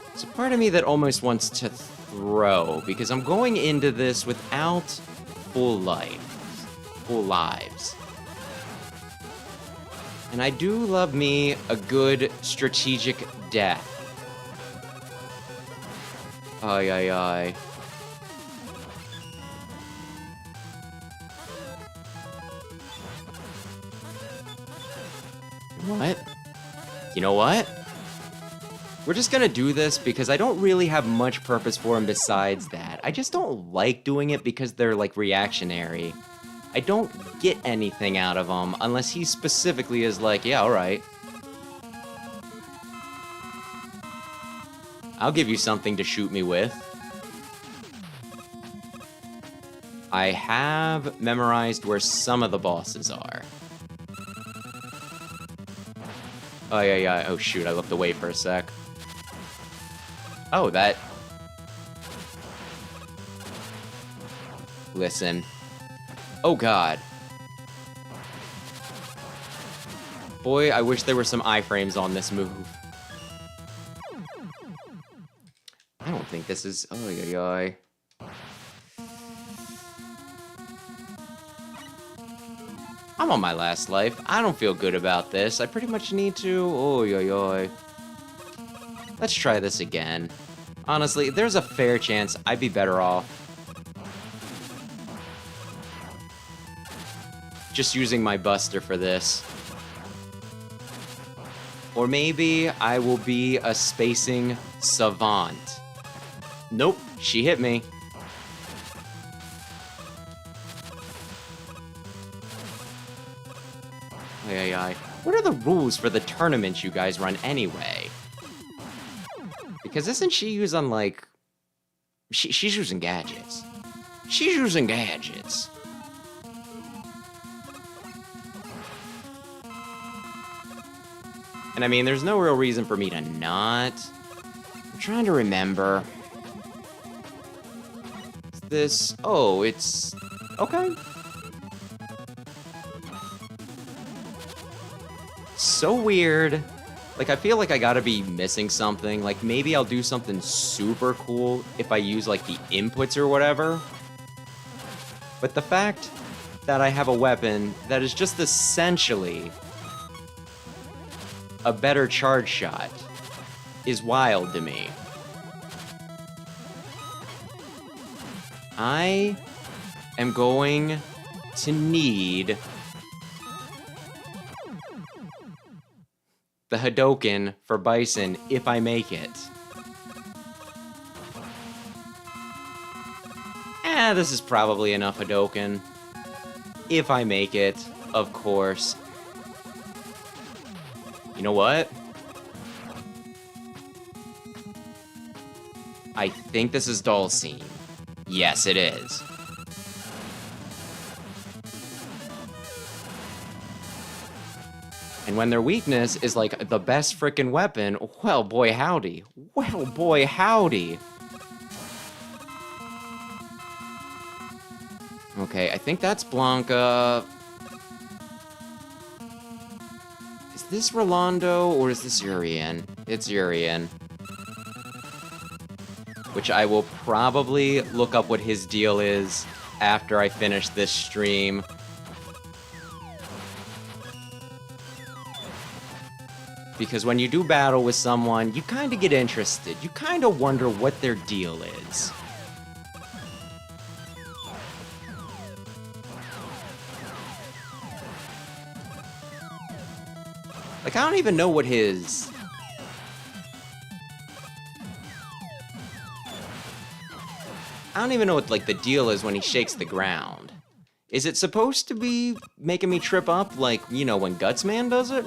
There's a part of me that almost wants to throw, because I'm going into this without full lives. And I do love me a good strategic death. Ay, ay, ay. What? You know what? We're just gonna do this because I don't really have much purpose for him besides that. I just don't like doing it because they're, like, reactionary. I don't get anything out of them unless he specifically is like, yeah, alright. I'll give you something to shoot me with. I have memorized where some of the bosses are. Oh, yeah. Oh, shoot, I looked away for a sec. Oh, that... Listen. Oh, God. Boy, I wish there were some iframes on this move. I don't think this is... Oh, yeah. I'm on my last life. I don't feel good about this. I pretty much need to... Oh, yeah. Let's try this again. Honestly, there's a fair chance I'd be better off just using my buster for this. Or maybe I will be a spacing savant. Nope, she hit me. Ay. What are the rules for the tournaments you guys run anyway? Because isn't she using, like... She's using gadgets. She's using gadgets. And I mean, there's no real reason for me to not. I'm trying to remember. Is this... Oh, it's... Okay. So weird. Like, I feel like I gotta be missing something. Like, maybe I'll do something super cool if I use, like, the inputs or whatever. But the fact that I have a weapon that is just essentially a better charge shot is wild to me. I am going to need the Hadoken for Bison if I make it. This is probably enough Hadoken. If I make it, of course. You know what? I think this is Dulcine. Yes, it is. And when their weakness is like the best frickin' weapon, well, boy, howdy. Well, boy, howdy. Okay, I think that's Blanca. Is this Rolando or is this Urien? It's Urien. Which I will probably look up what his deal is after I finish this stream. Because when you do battle with someone, you kind of get interested. You kind of wonder what their deal is. Like, I don't even know what his... I don't even know what, like, the deal is when he shakes the ground. Is it supposed to be making me trip up, like, you know, when Gutsman does it?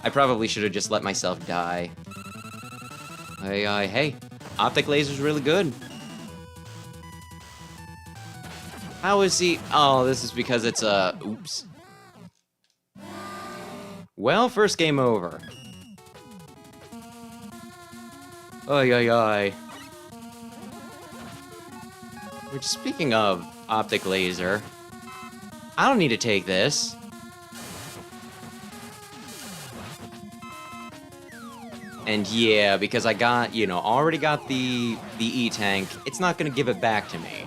I probably should have just let myself die. Hey, Optic Laser's really good. How is he? Oh, this is because it's a... Oops. Well, first game over. Which, speaking of Optic Laser, I don't need to take this. And yeah, because I got, you know, already got the E-Tank, it's not gonna give it back to me.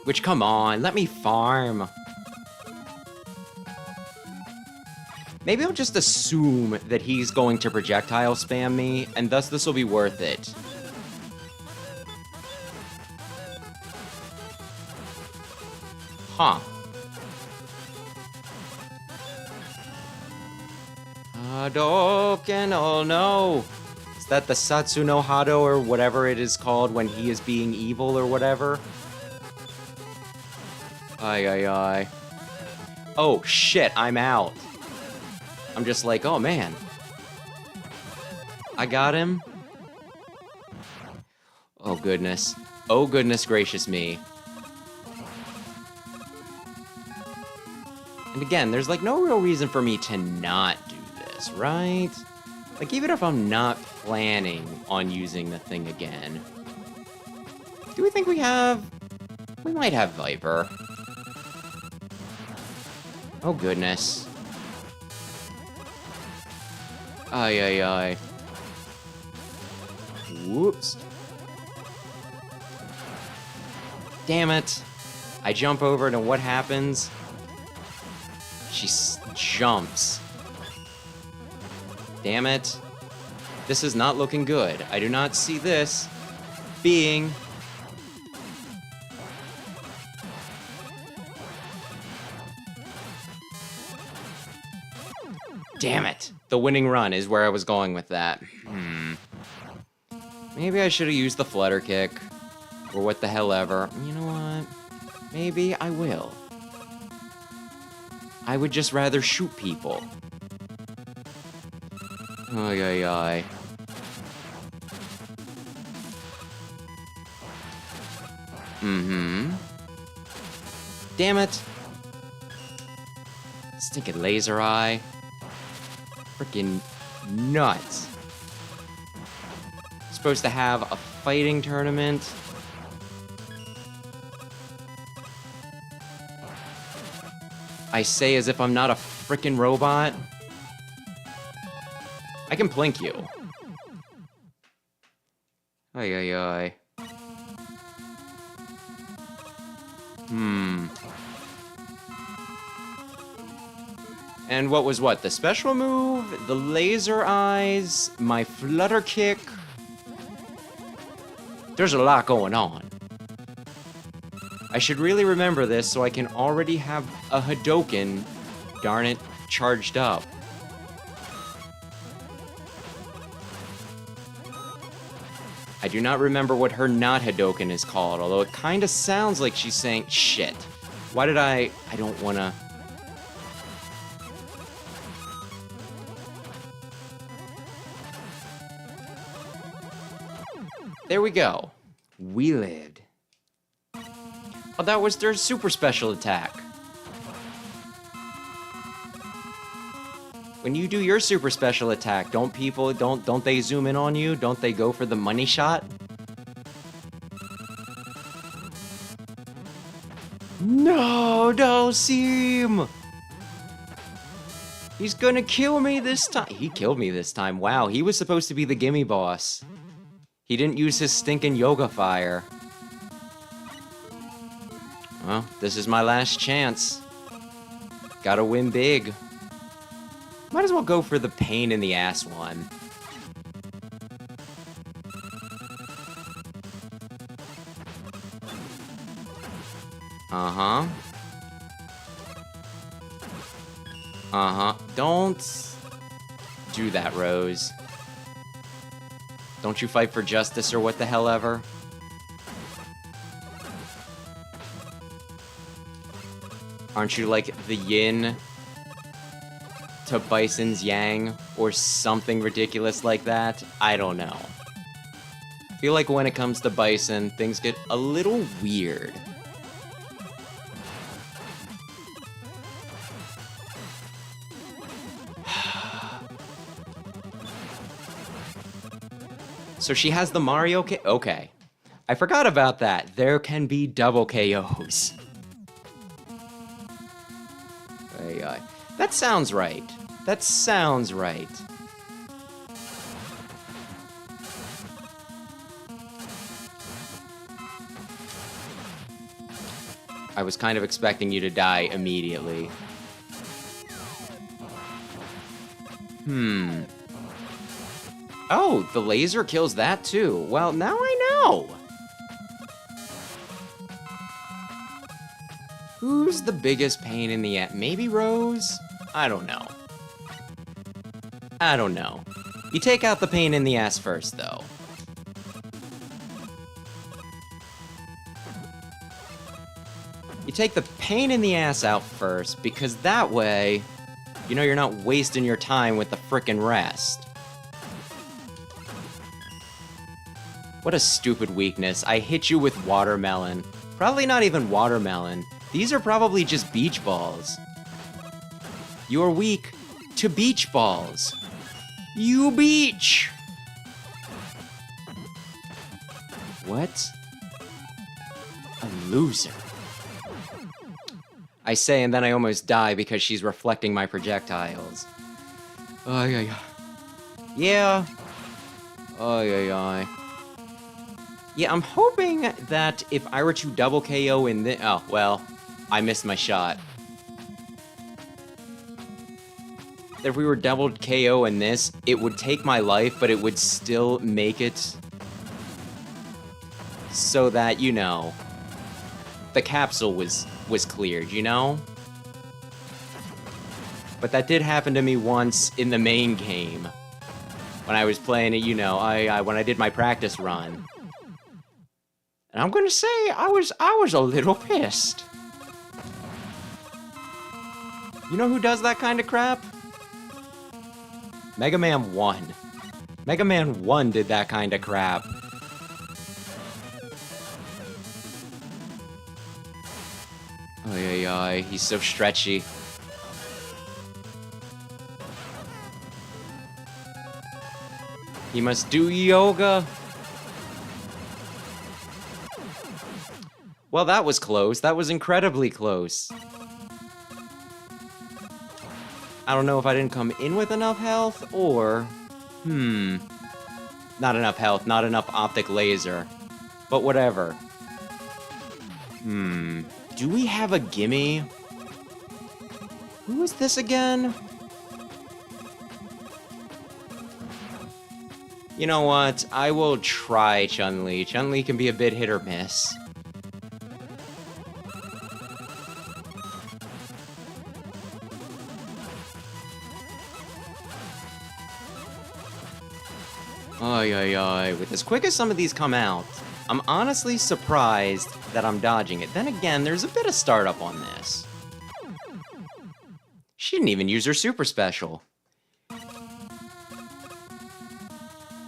Which, come on, let me farm. Maybe I'll just assume that he's going to projectile spam me, and thus this will be worth it. Huh. Hadoken, oh no! Is that the Satsu no Hado or whatever it is called when he is being evil or whatever? Oh shit, I'm out. I'm just like, oh man. I got him. Oh goodness. Oh goodness gracious me. And again, there's like no real reason for me to not do this, right? Like even if I'm not planning on using the thing again. Do we think we have... We might have Viper. Oh goodness. Whoops. Damn it. I jump over and what happens? She jumps. Damn it. This is not looking good. I do not see this being... Damn it! The winning run is where I was going with that. Maybe I should have used the flutter kick. Or what the hell ever. You know what? Maybe I will. I would just rather shoot people. Mm-hmm. Damn it. Stinking laser eye. Freaking nuts. Supposed to have a fighting tournament. I say as if I'm not a freaking robot. I can plink you. Ay, ay, ay. And what was what? The special move? The laser eyes? My flutter kick? There's a lot going on. I should really remember this so I can already have a Hadoken, darn it, charged up. I do not remember what her not Hadoken is called, although it kind of sounds like she's saying, shit. Why did I don't want to... There we go. We lived. Oh, that was their super special attack. When you do your super special attack, don't they zoom in on you? Don't they go for the money shot? No, don't see him! He's gonna kill me this time. He killed me this time. Wow, he was supposed to be the gimme boss. He didn't use his stinking yoga fire. Well, this is my last chance. Gotta win big. Might as well go for the pain in the ass one. Uh-huh. Uh-huh. Don't do that, Rose. Don't you fight for justice or what the hell ever? Aren't you like the yin to Bison's yang or something ridiculous like that? I don't know. I feel like when it comes to Bison, things get a little weird. So she has the Mario K... Okay. I forgot about that. There can be double KOs. That sounds right. That sounds right. I was kind of expecting you to die immediately. Oh, the laser kills that too. Well, now I know. Who's the biggest pain in the ass? Maybe Rose? I don't know. I don't know. You take out the pain in the ass first, though. You take the pain in the ass out first, because that way, you know you're not wasting your time with the frickin' rest. What a stupid weakness. I hit you with watermelon. Probably not even watermelon. These are probably just beach balls. You're weak to beach balls. You beach! What? A loser. I say, and then I almost die because she's reflecting my projectiles. Ay, ay, ay. Yeah. Ay, ay, ay. Yeah, I'm hoping that if I were to double KO in this... Oh, well, I missed my shot. If we were double KO in this, it would take my life, but it would still make it so that, you know, the capsule was cleared, you know? But that did happen to me once in the main game. When I was playing it, you know, when I did my practice run. And I'm gonna say, I was a little pissed. You know who does that kind of crap? Mega Man 1. Mega Man 1 did that kind of crap. Ay, ay, ay. He's so stretchy. He must do yoga. Well, that was close. That was incredibly close. I don't know if I didn't come in with enough health, or... Not enough health, not enough optic laser. But whatever. Do we have a gimme? Who is this again? You know what? I will try Chun-Li. Chun-Li can be a bit hit or miss. Ay, ay, ay. With as quick as some of these come out, I'm honestly surprised that I'm dodging it. Then again, there's a bit of startup on this. She didn't even use her super special.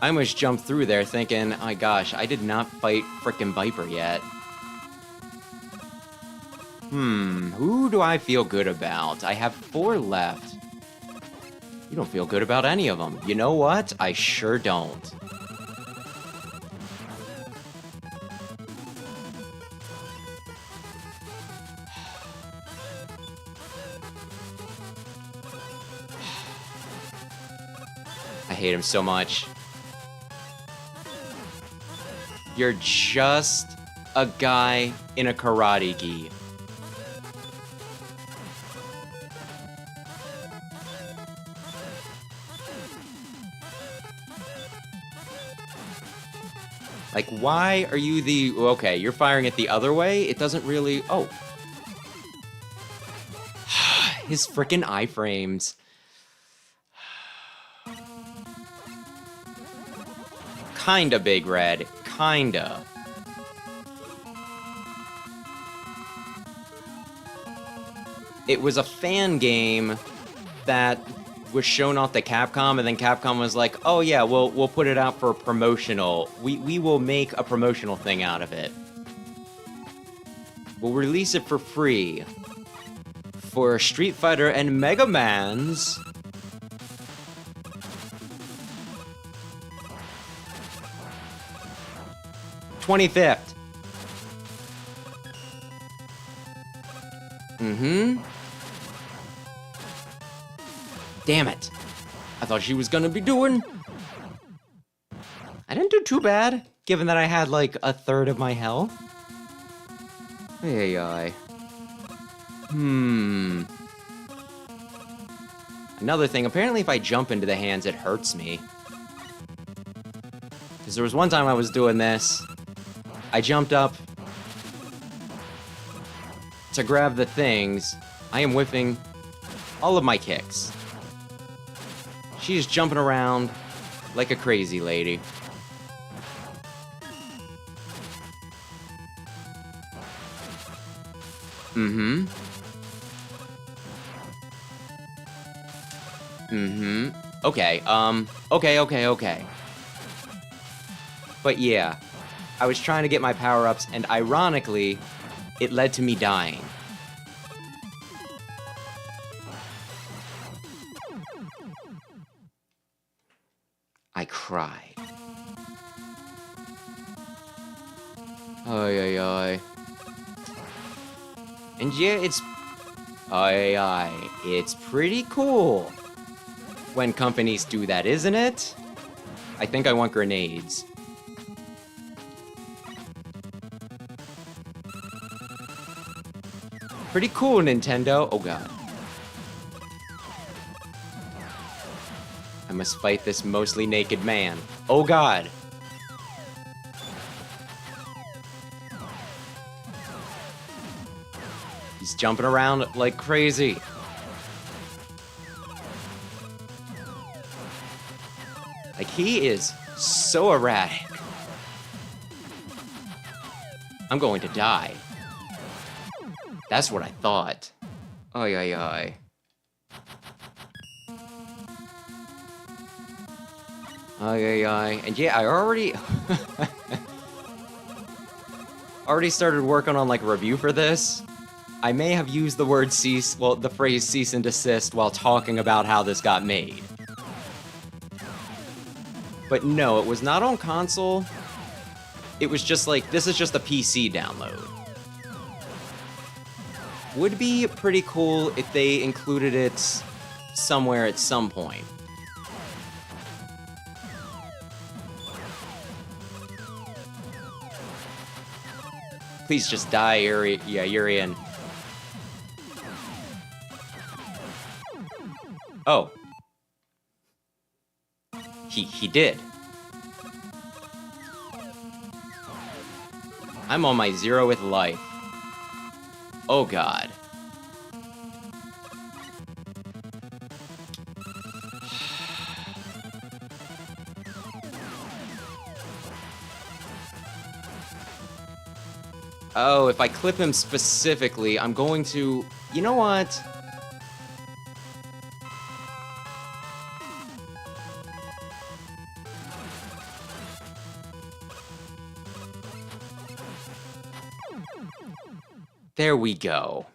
I almost jumped through there thinking, oh my gosh, I did not fight frickin' Viper yet. Who do I feel good about? I have 4 left. You don't feel good about any of them. You know what? I sure don't. I hate him so much. You're just a guy in a karate gi. Like, why are you the... Okay, you're firing it the other way? It doesn't really... Oh. His frickin' iframes. Kinda, Big Red. Kinda. It was a fan game that was shown off to Capcom, and then Capcom was like, oh yeah, we'll put it out for a promotional. We will make a promotional thing out of it. We'll release it for free. For Street Fighter and Mega Man's... 25th. Damn it. I thought she was gonna be doing... I didn't do too bad, given that I had like a third of my health. Ay, ay. Another thing, apparently if I jump into the hands, it hurts me. Because there was one time I was doing this. I jumped up to grab the things. I am whiffing all of my kicks. She's jumping around like a crazy lady. Okay, okay. But yeah, I was trying to get my power-ups, and ironically, it led to me dying. I cried. Ay, ay, ay. And yeah, it's pretty cool when companies do that, isn't it? I think I want grenades. Pretty cool, Nintendo. Oh god. I must fight this mostly naked man. Oh god. He's jumping around like crazy. Like, he is so erratic. I'm going to die. That's what I thought. Ay, ay, ay. Ay, ay, ay. And yeah, I already... already started working on, like, a review for this. I may have used the word the phrase cease and desist while talking about how this got made. But no, it was not on console. It was just like, this is just a PC download. Would be pretty cool if they included it somewhere at some point. Please just die, Yuri. Yeah, Urian. Oh. He did. I'm on my 0th life. Oh god. Oh, if I clip him specifically, I'm going to... You know what? There we go.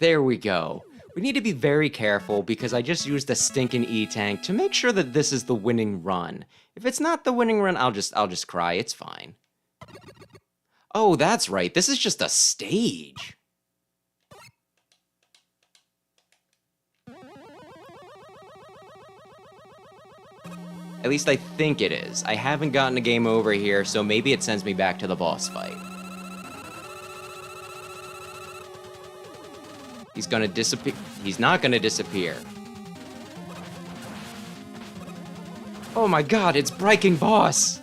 There we go. We need to be very careful because I just used a stinking E-tank to make sure that this is the winning run. If it's not the winning run, I'll just cry. It's fine. Oh, that's right. This is just a stage. At least I think it is. I haven't gotten a game over here, so maybe it sends me back to the boss fight. He's gonna disappear. He's not gonna disappear. Oh my god, it's Breaking Boss!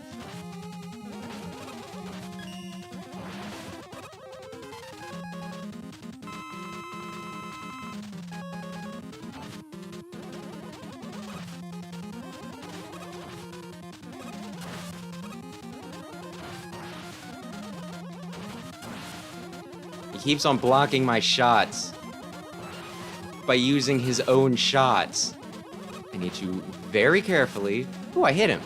He keeps on blocking my shots by using his own shots. I need to very carefully... Ooh, I hit him.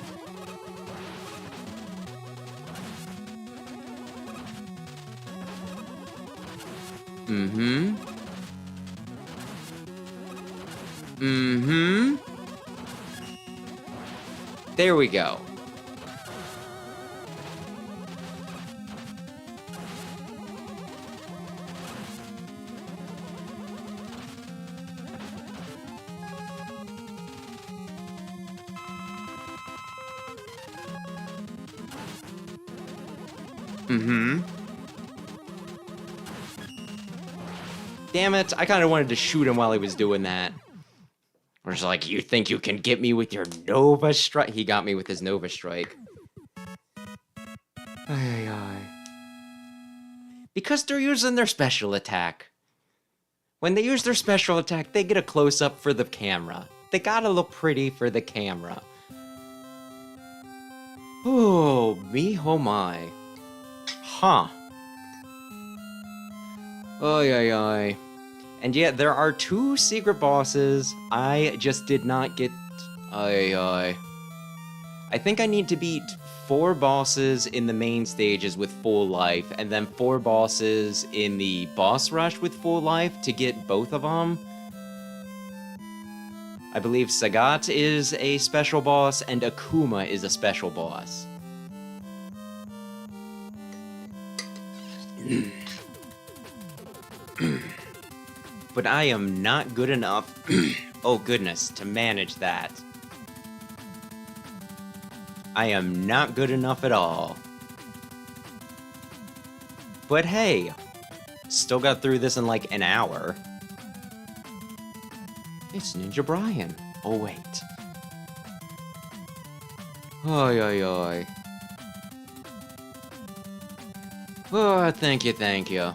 Mm-hmm. Mm-hmm. There we go. Mm-hmm. Damn it, I kind of wanted to shoot him while he was doing that. I was like, you think you can get me with your Nova Strike? He got me with his Nova Strike. Ay, ay, ay. Because they're using their special attack. When they use their special attack, they get a close-up for the camera. They gotta look pretty for the camera. Oh, me oh my. Huh. Oy, oy, oy. And yeah, there are 2 secret bosses. I just did not get... Oy, oy. I think I need to beat 4 bosses in the main stages with full life, and then 4 bosses in the boss rush with full life to get both of them. I believe Sagat is a special boss, and Akuma is a special boss. But I am not good enough, oh goodness, to manage that. I am not good enough at all. But hey, still got through this in like an hour. It's Ninja Brian. Oh wait. Oy, oy, oy. Oh, thank you, thank you.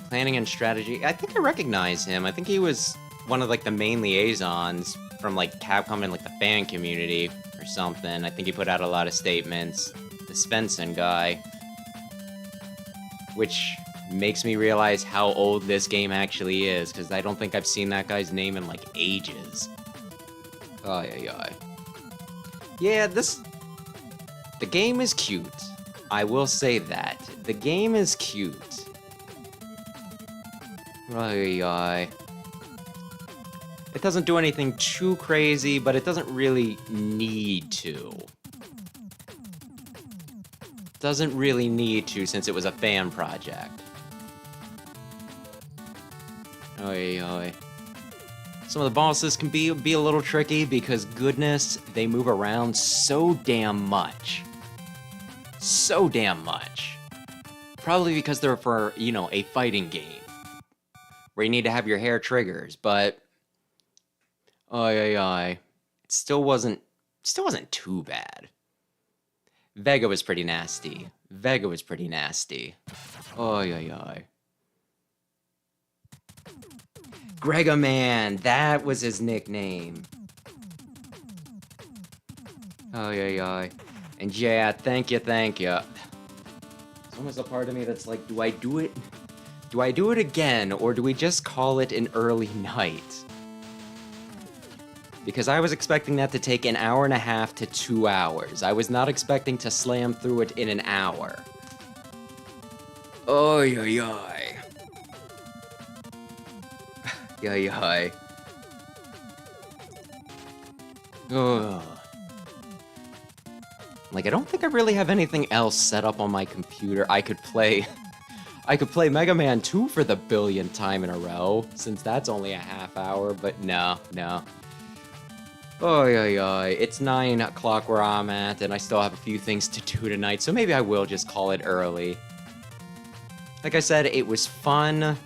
Planning and strategy. I think I recognize him. I think he was one of like the main liaisons from like Capcom and like the fan community or something. I think he put out a lot of statements. The Svensson guy. Which makes me realize how old this game actually is, because I don't think I've seen that guy's name in like ages. Ay, ay, ay. Yeah, the game is cute. I will say that. The game is cute. Ay, ay. It doesn't do anything too crazy, but it doesn't really need to. Doesn't really need to since it was a fan project. Oy, oy. Some of the bosses can be a little tricky because, goodness, they move around so damn much. So damn much. Probably because they're for, you know, a fighting game. Where you need to have your hair triggers, but... Oy, oy, oy. It still wasn't too bad. Vega was pretty nasty. Vega was pretty nasty. Oy, oy, oy. Gregaman, that was his nickname. Oy, oy, oy. And yeah, thank you, thank you. There's almost a part of me that's like, do I do it? Do I do it again, or do we just call it an early night? Because I was expecting that to take an hour and a half to 2 hours. I was not expecting to slam through it in an hour. Oy, oy, oy. Oy, oy. Ugh. Like, I don't think I really have anything else set up on my computer. I could play Mega Man 2 for the billionth time in a row, since that's only a half hour, but no. Oy, oy, oy. It's 9 o'clock where I'm at, and I still have a few things to do tonight, so maybe I will just call it early. Like I said, it was fun.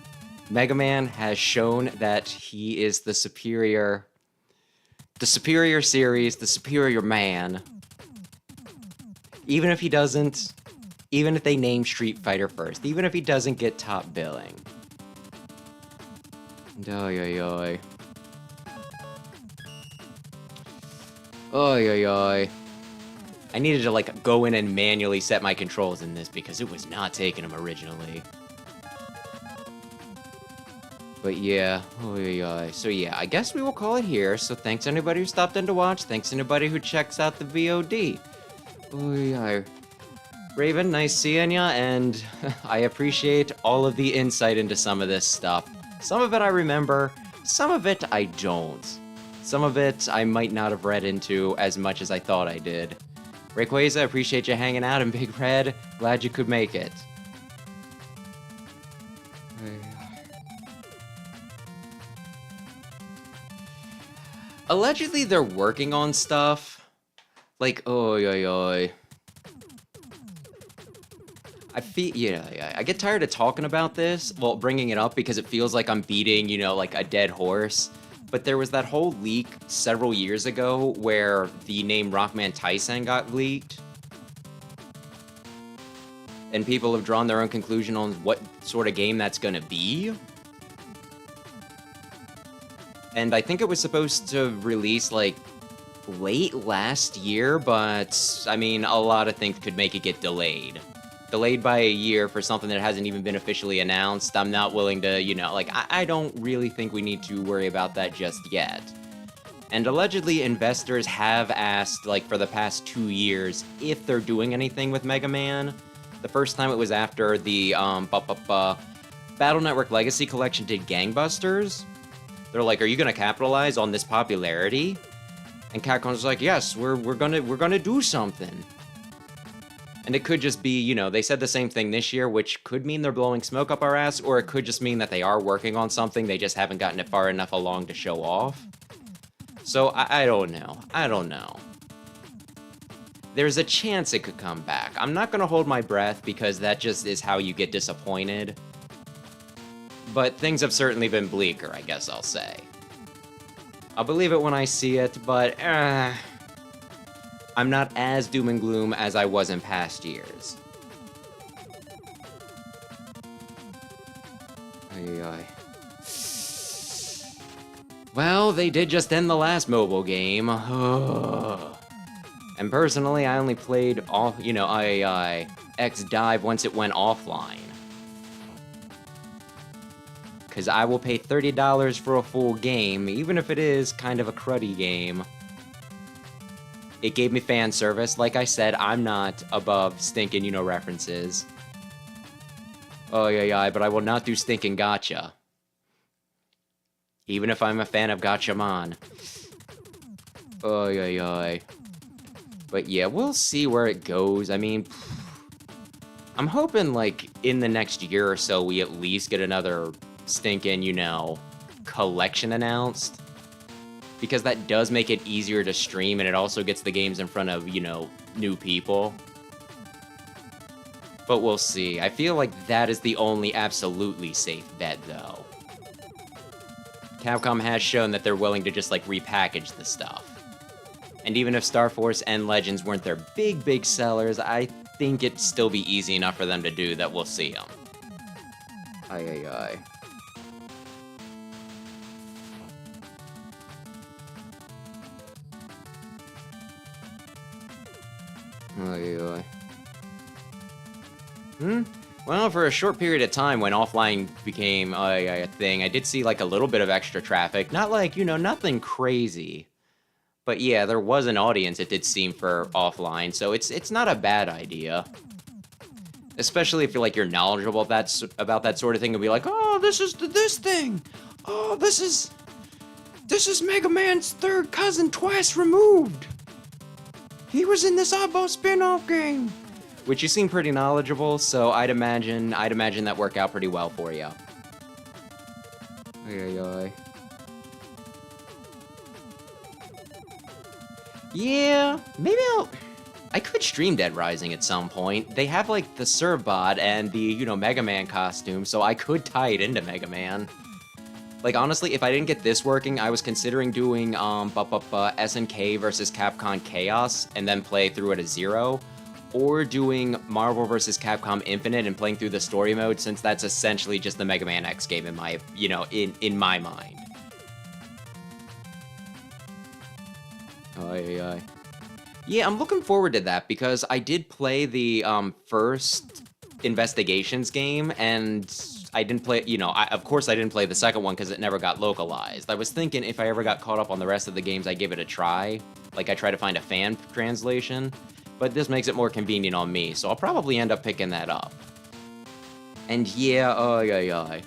Mega Man has shown that he is the superior series, the superior man. Even if he doesn't, even if they name Street Fighter first, even if he doesn't get top billing. Oy, oy, oy. Oy, oy, oy. I needed to, like, go in and manually set my controls in this because it was not taking them originally. But yeah, oy, oy. So yeah, I guess we will call it here. So thanks anybody who stopped in to watch. Thanks anybody who checks out the VOD. Oy, oy. Raven, nice seeing ya, and I appreciate all of the insight into some of this stuff. Some of it I remember, some of it I don't. Some of it I might not have read into as much as I thought I did. Rayquaza, appreciate you hanging out, and Big Red, glad you could make it. Allegedly, they're working on stuff. Like, oy, oy, oy. I feel, yeah, I get tired of talking about this, well, bringing it up because it feels like I'm beating, you know, like a dead horse. But there was that whole leak several years ago where the name Rockman Tyson got leaked. And people have drawn their own conclusion on what sort of game that's gonna be. And I think it was supposed to release, like, late last year, but, I mean, a lot of things could make it get delayed. Delayed by a year for something that hasn't even been officially announced. I'm not willing to, you know, like, I don't really think we need to worry about that just yet. And allegedly, investors have asked, like, for the past 2 years, if they're doing anything with Mega Man. The first time it was after the, Battle Network Legacy Collection did gangbusters. They're like, are you gonna capitalize on this popularity? And Capcom's like, yes, we're gonna do something. And it could just be, you know, they said the same thing this year, which could mean they're blowing smoke up our ass, or it could just mean that they are working on something, they just haven't gotten it far enough along to show off. So, I don't know. I don't know. There's a chance it could come back. I'm not gonna hold my breath, because that just is how you get disappointed. But things have certainly been bleaker, I guess I'll say. I'll believe it when I see it, but I'm not as doom and gloom as I was in past years. Ay, ay. Well, they did just end the last mobile game. And personally, I only played off, you know, X-Dive once it went offline. Because I will pay $30 for a full game, even if it is kind of a cruddy game. It gave me fan service. Like I said, I'm not above stinking, you know, references. Oh, yeah, but I will not do stinking gotcha. Even if I'm a fan of Gatchaman. Oy, oy, oy. But yeah, we'll see where it goes. I mean, I'm hoping, like, in the next year or so, we at least get another stinking, you know, collection announced. Because that does make it easier to stream, and it also gets the games in front of, you know, new people. But we'll see. I feel like that is the only absolutely safe bet, though. Capcom has shown that they're willing to just, like, repackage the stuff. And even if Star Force and Legends weren't their big sellers, I think it'd still be easy enough for them to do that we'll see them. Ay, ay, ay. Ay, ay. Well, for a short period of time when offline became a thing, I did see, like, a little bit of extra traffic. Not like, you know, nothing crazy. But yeah, there was an audience, it did seem, for offline, so it's not a bad idea. Especially if you're knowledgeable about that sort of thing, and be like, oh, this is this thing! Oh, this is Mega Man's third cousin twice removed! He was in this oddball spin-off game! Which you seem pretty knowledgeable, so I'd imagine that worked out pretty well for you. Ay, ay, ay. Yeah, maybe I could stream Dead Rising at some point. They have, like, the Servbot and the, you know, Mega Man costume, so I could tie it into Mega Man. Like, honestly, if I didn't get this working, I was considering doing, SNK versus Capcom Chaos, and then play through it at 0, or doing Marvel vs. Capcom Infinite and playing through the story mode, since that's essentially just the Mega Man X game in my, you know, in my mind. Yeah, I'm looking forward to that because I did play the first Investigations game, and I didn't play, you know, of course I didn't play the second one because it never got localized. I was thinking if I ever got caught up on the rest of the games, I'd give it a try. Like, I try to find a fan translation, but this makes it more convenient on me, so I'll probably end up picking that up. And yeah,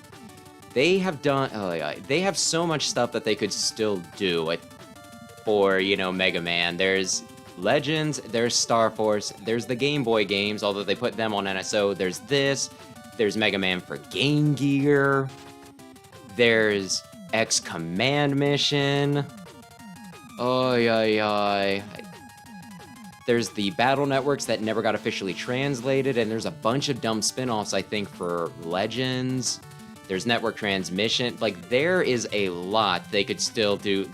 they have done, they have so much stuff that they could still do for, you know, Mega Man. There's Legends, there's Star Force, there's the Game Boy games, although they put them on NSO, there's there's Mega Man for Game Gear, there's X Command Mission, there's the Battle Networks that never got officially translated, and there's a bunch of dumb spin-offs, I think, for Legends, there's Network Transmission, like, there is a lot they could still do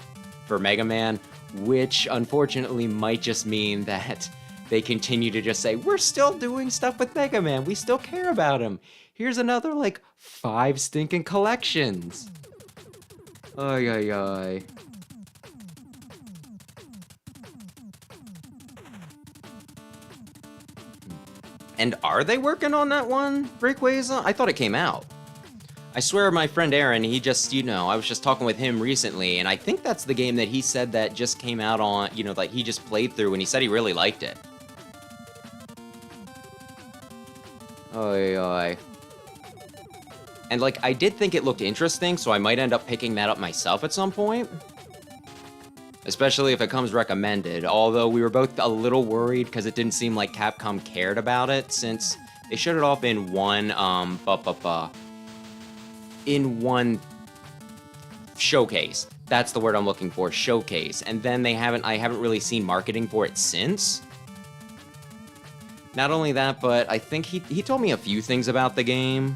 for Mega Man, which unfortunately might just mean that they continue to just say, we're still doing stuff with Mega Man, we still care about him. Here's another, like, 5 stinking collections. Ay. And are they working on that one, Breakways? I thought it came out. I swear my friend Aaron, he just, you know, I was just talking with him recently, and I think that's the game that he said that just came out on, you know, like, he just played through, and he said he really liked it. Ay. And, like, I did think it looked interesting, so I might end up picking that up myself at some point. Especially if it comes recommended, although we were both a little worried because it didn't seem like Capcom cared about it, since they showed it off in one, in one showcase. That's the word I'm looking for, showcase. And then I haven't really seen marketing for it since. Not only that, but I think he told me a few things about the game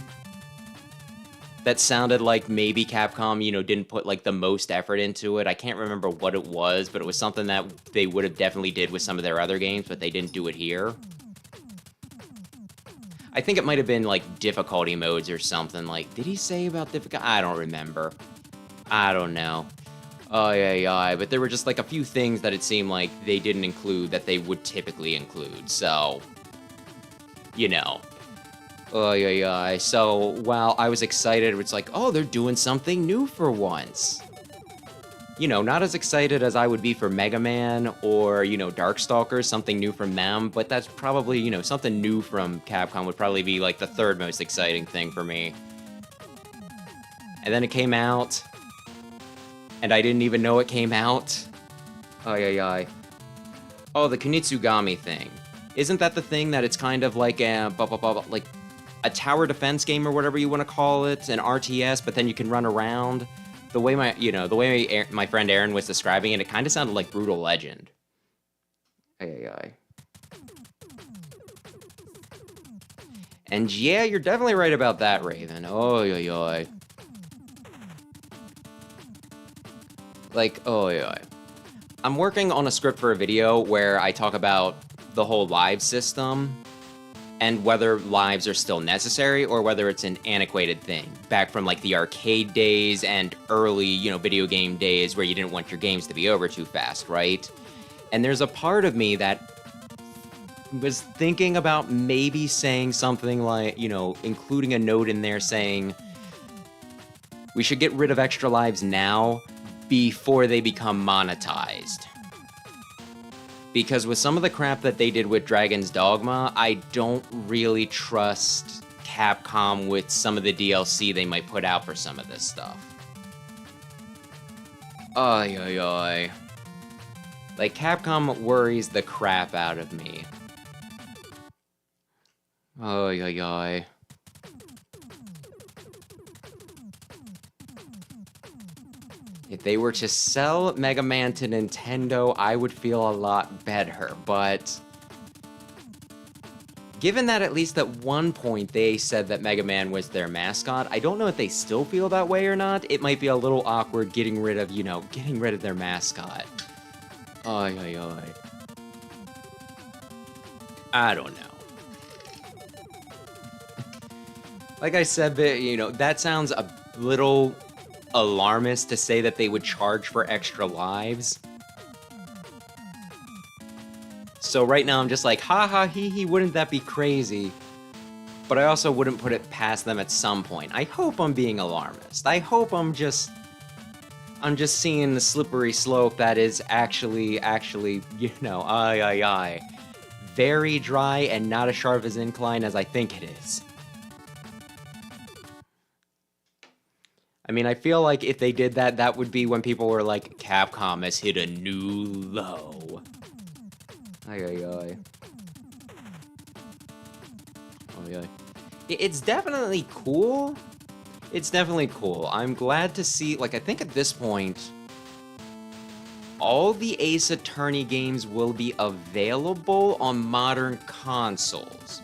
that sounded like maybe Capcom, you know, didn't put, like, the most effort into it. I can't remember what it was, but it was something that they would have definitely did with some of their other games, but they didn't do it here. I think it might have been, like, difficulty modes or something. Like, did he say about difficulty? I don't remember. I don't know. But there were just, like, a few things that it seemed like they didn't include that they would typically include, so, you know. So, while I was excited, it's like, oh, they're doing something new for once. You know, not as excited as I would be for Mega Man or, you know, Darkstalkers, something new from them, but that's probably, you know, something new from Capcom would probably be, like, the third most exciting thing for me. And then it came out, and I didn't even know it came out. Ay, ay, ay. Oh, the Kunitsugami thing. Isn't that the thing that it's kind of like a, like a tower defense game or whatever you want to call it, an RTS, but then you can run around? The way my friend Aaron was describing it, it kind of sounded like Brutal Legend. Ay, ay, ay. And yeah, you're definitely right about that, Raven. Oh, yo, yo. Like, oh, yo. I'm working on a script for a video where I talk about the whole live system and whether lives are still necessary or whether it's an antiquated thing. Back from like the arcade days and early, video game days where you didn't want your games to be over too fast, right? And there's a part of me that was thinking about maybe saying something like, including a note in there saying, we should get rid of extra lives now before they become monetized. Because with some of the crap that they did with Dragon's Dogma, I don't really trust Capcom with some of the DLC they might put out for some of this stuff. Ay, ay, ay. Like, Capcom worries the crap out of me. Ay, ay, ay. If they were to sell Mega Man to Nintendo, I would feel a lot better, but given that at least at one point they said that Mega Man was their mascot, I don't know if they still feel that way or not. It might be a little awkward getting rid of their mascot. Ay, ay, ay. I don't know. Like I said, that sounds a little alarmist to say that they would charge for extra lives. So right now I'm just like, ha ha hee hee, wouldn't that be crazy? But I also wouldn't put it past them at some point. I hope I'm being alarmist. I hope I'm just seeing the slippery slope that is actually, very dry and not as sharp as incline as I think it is. I mean, I feel like if they did that, that would be when people were like, Capcom has hit a new low. Ay, ay, ay. Oh, ay. It's definitely cool. It's definitely cool. I'm glad to see, I think at this point, all the Ace Attorney games will be available on modern consoles,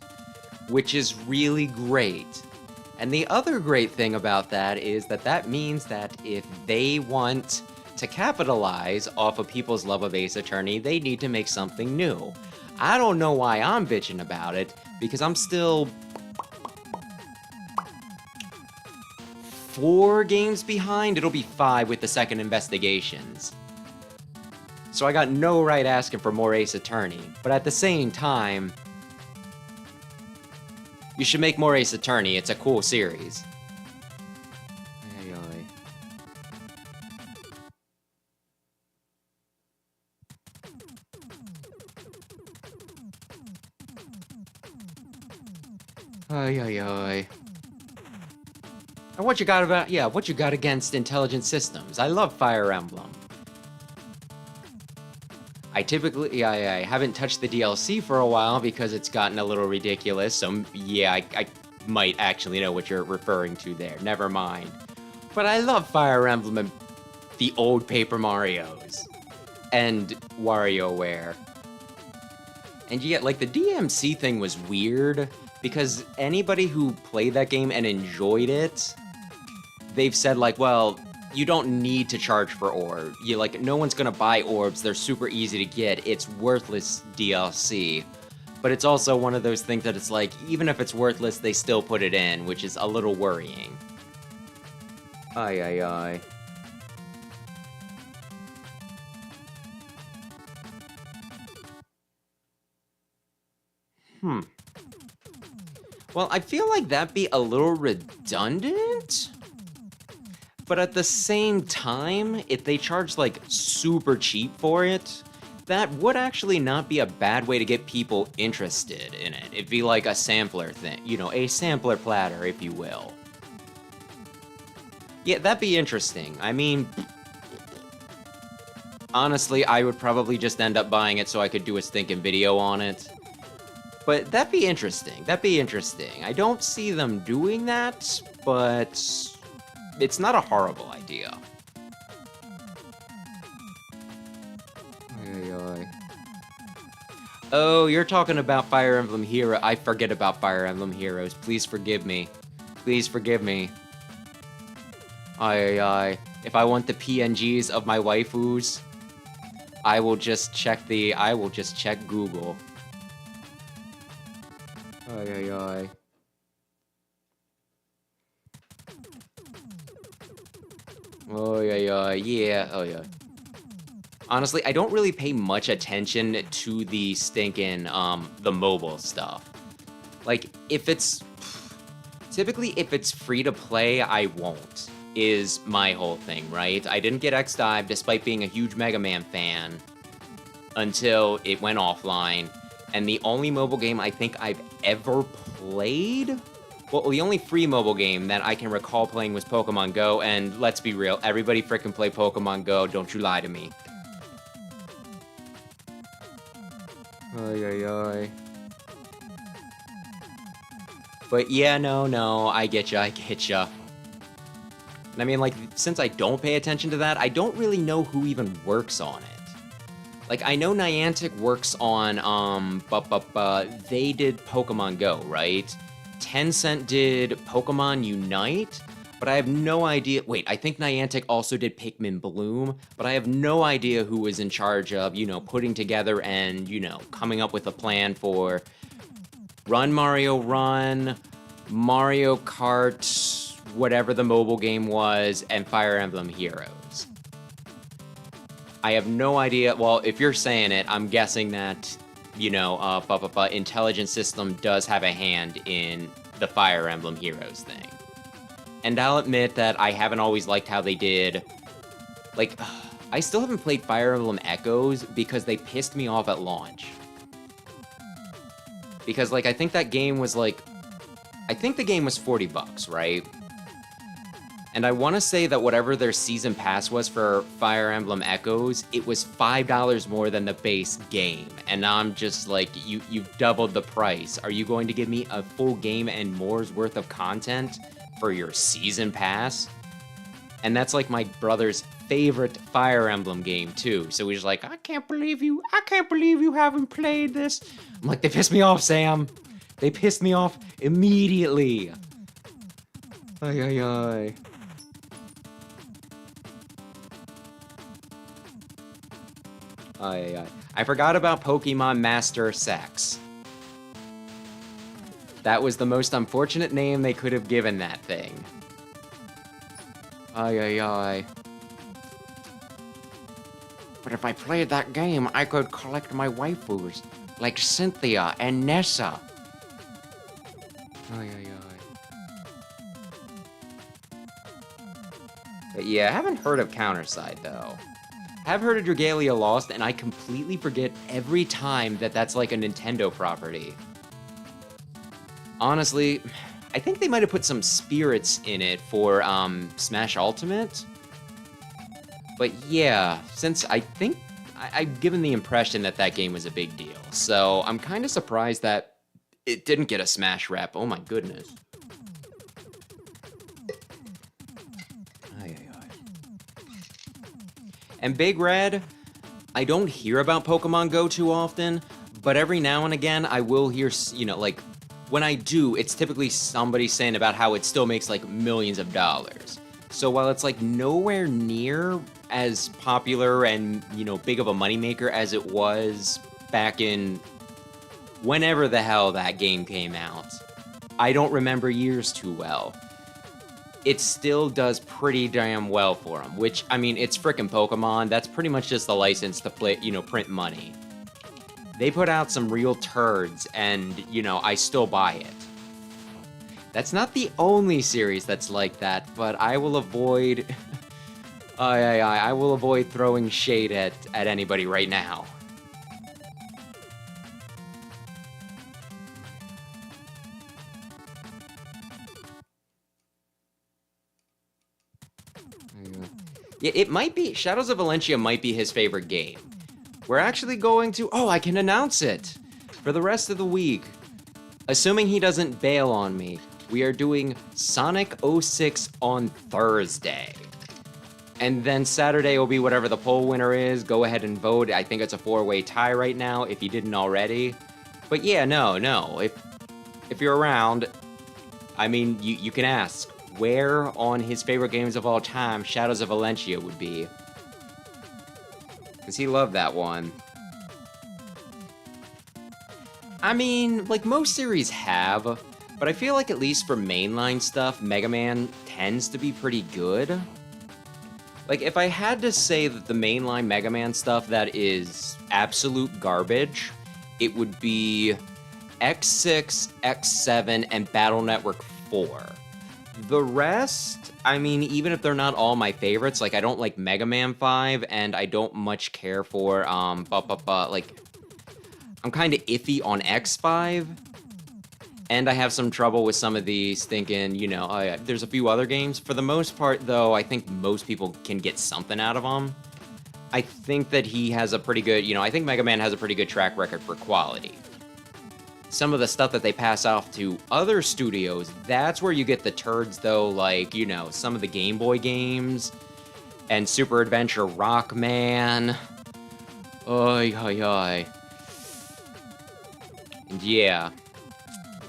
which is really great. And the other great thing about that is that means that if they want to capitalize off of people's love of Ace Attorney, they need to make something new. I don't know why I'm bitching about it, because I'm still 4 games behind. It'll be 5 with the second investigations. So I got no right asking for more Ace Attorney, but at the same time, you should make more Ace Attorney. It's a cool series. Ay, ay. Ay, ay, ay. And what you got against intelligent systems? I love Fire Emblem. I haven't touched the DLC for a while because it's gotten a little ridiculous, so yeah, I might actually know what you're referring to there. Never mind. But I love Fire Emblem and the old Paper Marios. And WarioWare. And yeah, the DMC thing was weird, because anybody who played that game and enjoyed it, they've said, well, you don't need to charge for orbs. No one's gonna buy orbs. They're super easy to get. It's worthless DLC. But it's also one of those things that it's even if it's worthless, they still put it in, which is a little worrying. Ay, ay, ay. Well, I feel like that'd be a little redundant. But at the same time, if they charge super cheap for it, that would actually not be a bad way to get people interested in it. It'd be like a sampler thing, a sampler platter, if you will. Yeah, that'd be interesting. I mean, Honestly, I would probably just end up buying it so I could do a stinking video on it. But that'd be interesting. That'd be interesting. I don't see them doing that, but it's not a horrible idea. Oy, oy, oy. Oh, you're talking about Fire Emblem Hero. I forget about Fire Emblem Heroes. Please forgive me. Please forgive me. Ay. If I want the PNGs of my waifus, I will just check Google. Ay. Yeah. Oh, yeah. Honestly, I don't really pay much attention to the stinking, the mobile stuff. Like, typically, if it's free to play, I won't, is my whole thing, right? I didn't get X-Dive despite being a huge Mega Man fan until it went offline. And the only mobile game I think I've ever played, well, the only free mobile game that I can recall playing was Pokemon Go, and let's be real, everybody frickin' play Pokemon Go, don't you lie to me. Ay. But yeah, no, I get ya. And I mean, like, since I don't pay attention to that, I don't really know who even works on it. Like, I know Niantic works on, they did Pokemon Go, right? Tencent did Pokemon Unite, but I have no idea. Wait, I think Niantic also did Pikmin Bloom, but I have no idea who was in charge of, putting together and, coming up with a plan for Run Mario Run, Mario Kart, whatever the mobile game was, and Fire Emblem Heroes. I have no idea. Well, if you're saying it, I'm guessing that, Intelligent System does have a hand in the Fire Emblem Heroes thing. And I'll admit that I haven't always liked how they did. Like, I still haven't played Fire Emblem Echoes because they pissed me off at launch. Because, like, I think the game was $40, right? And I want to say that whatever their season pass was for Fire Emblem Echoes, it was $5 more than the base game. And I'm just like, you've doubled the price. Are you going to give me a full game and more's worth of content for your season pass? And that's like my brother's favorite Fire Emblem game too. So he's like, I can't believe you haven't played this. I'm like, they pissed me off, Sam. They pissed me off immediately. Ay. I forgot about Pokemon Master Sex. That was the most unfortunate name they could have given that thing. Ay. But if I played that game, I could collect my waifus, like Cynthia and Nessa. Ay. But yeah, I haven't heard of Counterside, though. I have heard of Dragalia Lost, and I completely forget every time that that's like a Nintendo property. Honestly, I think they might have put some spirits in it for Smash Ultimate. But yeah, since I think I've given the impression that that game was a big deal. So I'm kind of surprised that it didn't get a Smash rep. Oh my goodness. Ay. And Big Red, I don't hear about Pokemon Go too often, but every now and again I will hear, like, when I do, it's typically somebody saying about how it still makes like millions of dollars. So while it's like nowhere near as popular and, big of a moneymaker as it was back in whenever the hell that game came out, I don't remember years too well. It still does pretty damn well for them, which, I mean, it's frickin' Pokemon. That's pretty much just the license to play, print money. They put out some real turds, and, I still buy it. That's not the only series that's like that, but I will avoid... I will avoid throwing shade at anybody right now. Yeah, it might be. Shadows of Valentia might be his favorite game. We're actually going to... Oh, I can announce it! For the rest of the week, assuming he doesn't bail on me, we are doing Sonic 06 on Thursday. And then Saturday will be whatever the poll winner is. Go ahead and vote. I think it's a 4-way tie right now, if you didn't already. But yeah, no. If you're around, I mean, you can ask where on his favorite games of all time Shadows of Valentia would be. Because he loved that one. I mean, like, most series have, but I feel like at least for mainline stuff, Mega Man tends to be pretty good. Like, if I had to say that the mainline Mega Man stuff that is absolute garbage, it would be X6, X7, and Battle Network 4. The rest, I mean, even if they're not all my favorites, like, I don't like Mega Man 5, and I don't much care for, like, I'm kind of iffy on X5, and I have some trouble with some of these, thinking, you know, oh yeah, there's a few other games. For the most part, though, I think most people can get something out of them. I think that he has a pretty good, you know, I think Mega Man has a pretty good track record for quality. Some of the stuff that they pass off to other studios, that's where you get the turds, though, like, you know, some of the Game Boy games, and Super Adventure Rockman. Oy, oy, oy. And yeah.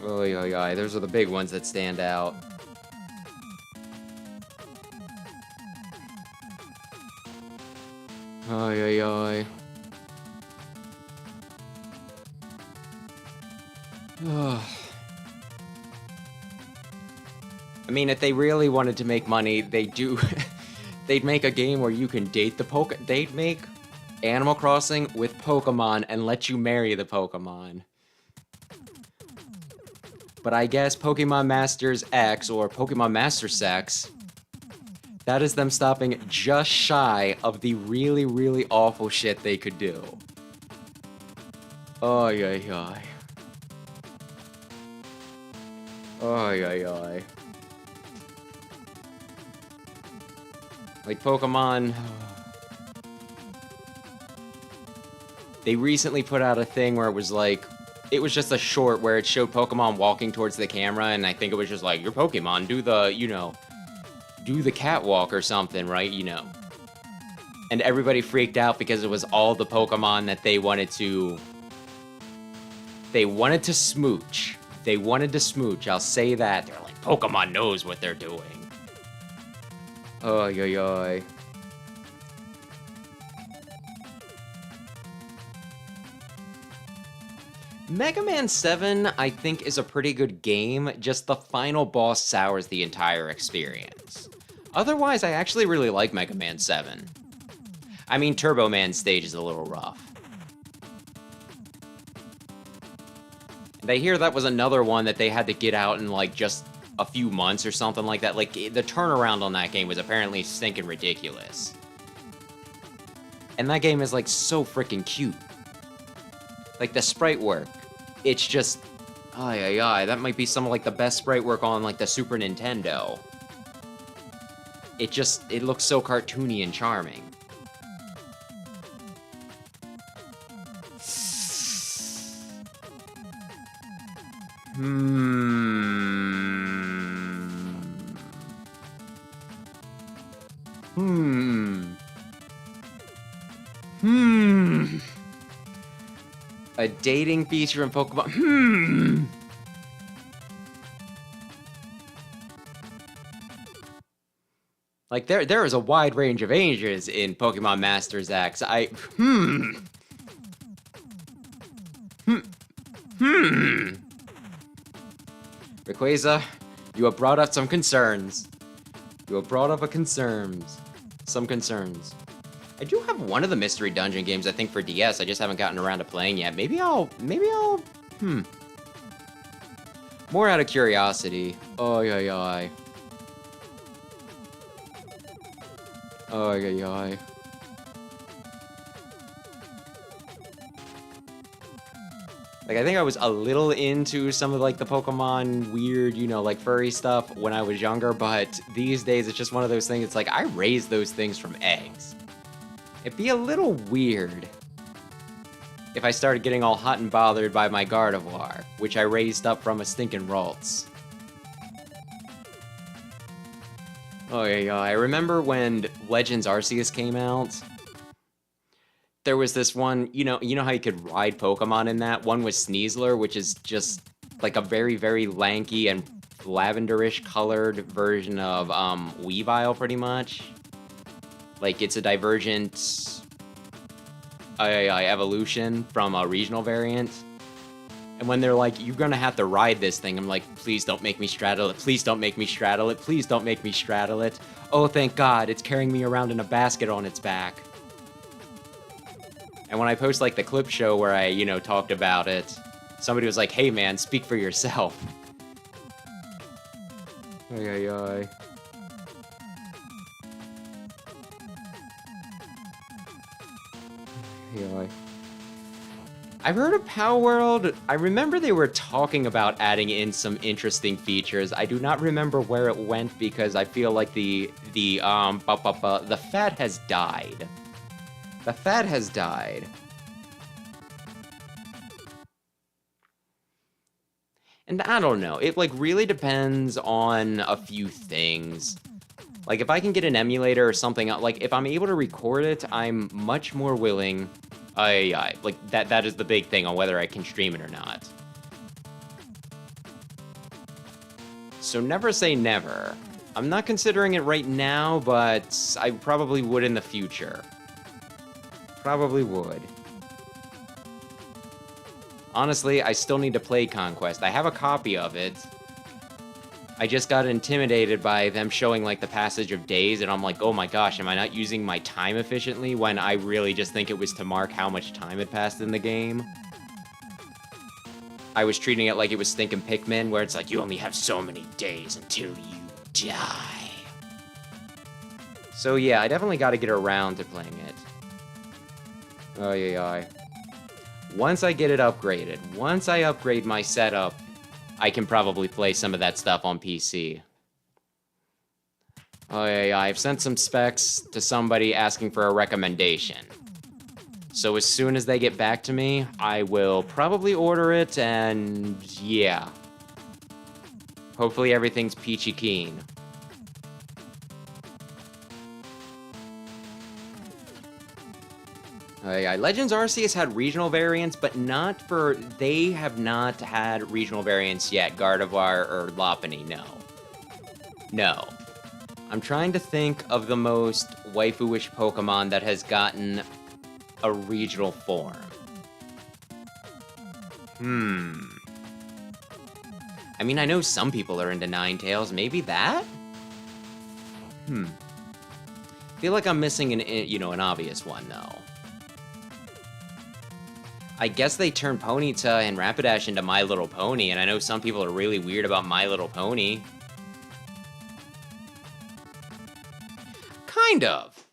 Oy, oy, oy. Those are the big ones that stand out. Oy, oy, oy. I mean, if they really wanted to make money, they'd make a game where you can date the they'd make Animal Crossing with Pokemon and let you marry the Pokemon. But I guess Pokemon Masters X, or Pokemon Master Sex, that is them stopping just shy of the really, really awful shit they could do. Oy, oy, oy. Oy, oy, oy. Like, Pokemon... They recently put out a thing where it was like... It was just a short where it showed Pokemon walking towards the camera, and I think it was just like, your Pokemon, do the, you know... do the catwalk or something, right? You know. And everybody freaked out because it was all the Pokemon that they wanted to... They wanted to smooch. They wanted to smooch, I'll say that. They're like, Pokemon knows what they're doing. Oy, oy, oy. Mega Man 7, I think, is a pretty good game, just the final boss sours the entire experience. Otherwise, I actually really like Mega Man 7. I mean, Turbo Man's stage is a little rough. And I hear that was another one that they had to get out in, like, just a few months or something like that. Like, the turnaround on that game was apparently stinking ridiculous. And that game is, like, so freaking cute. Like, the sprite work, it's just... Ay, ay, ay, that might be some of, like, the best sprite work on, like, the Super Nintendo. It looks so cartoony and charming. A dating feature in Pokemon. Like, there is a wide range of ages in Pokemon Masters X. Rayquaza, you have brought up some concerns. Some concerns. I do have one of the Mystery Dungeon games, I think, for DS. I just haven't gotten around to playing yet. Maybe I'll... More out of curiosity. Oy, oy, oy. Oy, oy, oy. Like, I think I was a little into some of, like, the Pokemon weird, you know, like, furry stuff when I was younger, but these days it's just one of those things, it's like, I raised those things from eggs. It'd be a little weird if I started getting all hot and bothered by my Gardevoir, which I raised up from a stinking Ralts. Oh yeah, I remember when Legends Arceus came out. There was this one, you know how you could ride Pokemon in that? One was Sneasler, which is just like a very, very lanky and lavenderish colored version of Weavile, pretty much. Like, it's a divergent evolution from a regional variant. And when they're like, you're gonna have to ride this thing, I'm like, please don't make me straddle it, please don't make me straddle it, please don't make me straddle it. Oh, thank God, it's carrying me around in a basket on its back. And when I post, like, the clip show where I, you know, talked about it, somebody was like, hey, man, speak for yourself. Ay, ay, ay. Ay, ay. I've heard of Power World. I remember they were talking about adding in some interesting features. I do not remember where it went because I feel like the fad has died. The fad has died. And I don't know, it, like, really depends on a few things. Like, if I can get an emulator or something, like, if I'm able to record it, I'm much more willing. Like, that is the big thing on whether I can stream it or not. So never say never. I'm not considering it right now, but I probably would in the future. Probably would. Honestly, I still need to play Conquest. I have a copy of it. I just got intimidated by them showing, like, the passage of days, and I'm like, oh my gosh, am I not using my time efficiently when I really just think it was to mark how much time had passed in the game? I was treating it like it was stinking Pikmin, where it's like, you only have so many days until you die. So yeah, I definitely gotta get around to playing it. Oh yeah. Once I get it upgraded, once I upgrade my setup, I can probably play some of that stuff on PC. Oh yeah, I've sent some specs to somebody asking for a recommendation. So as soon as they get back to me, I will probably order it, and yeah. Hopefully everything's peachy keen. Legends Arceus had regional variants, but they have not had regional variants yet, Gardevoir or Lopunny, no. No. I'm trying to think of the most waifu-ish Pokemon that has gotten a regional form. I mean, I know some people are into Ninetales, maybe that? Feel like I'm missing an obvious one, though. I guess they turned Ponyta and Rapidash into My Little Pony, and I know some people are really weird about My Little Pony. Kind of.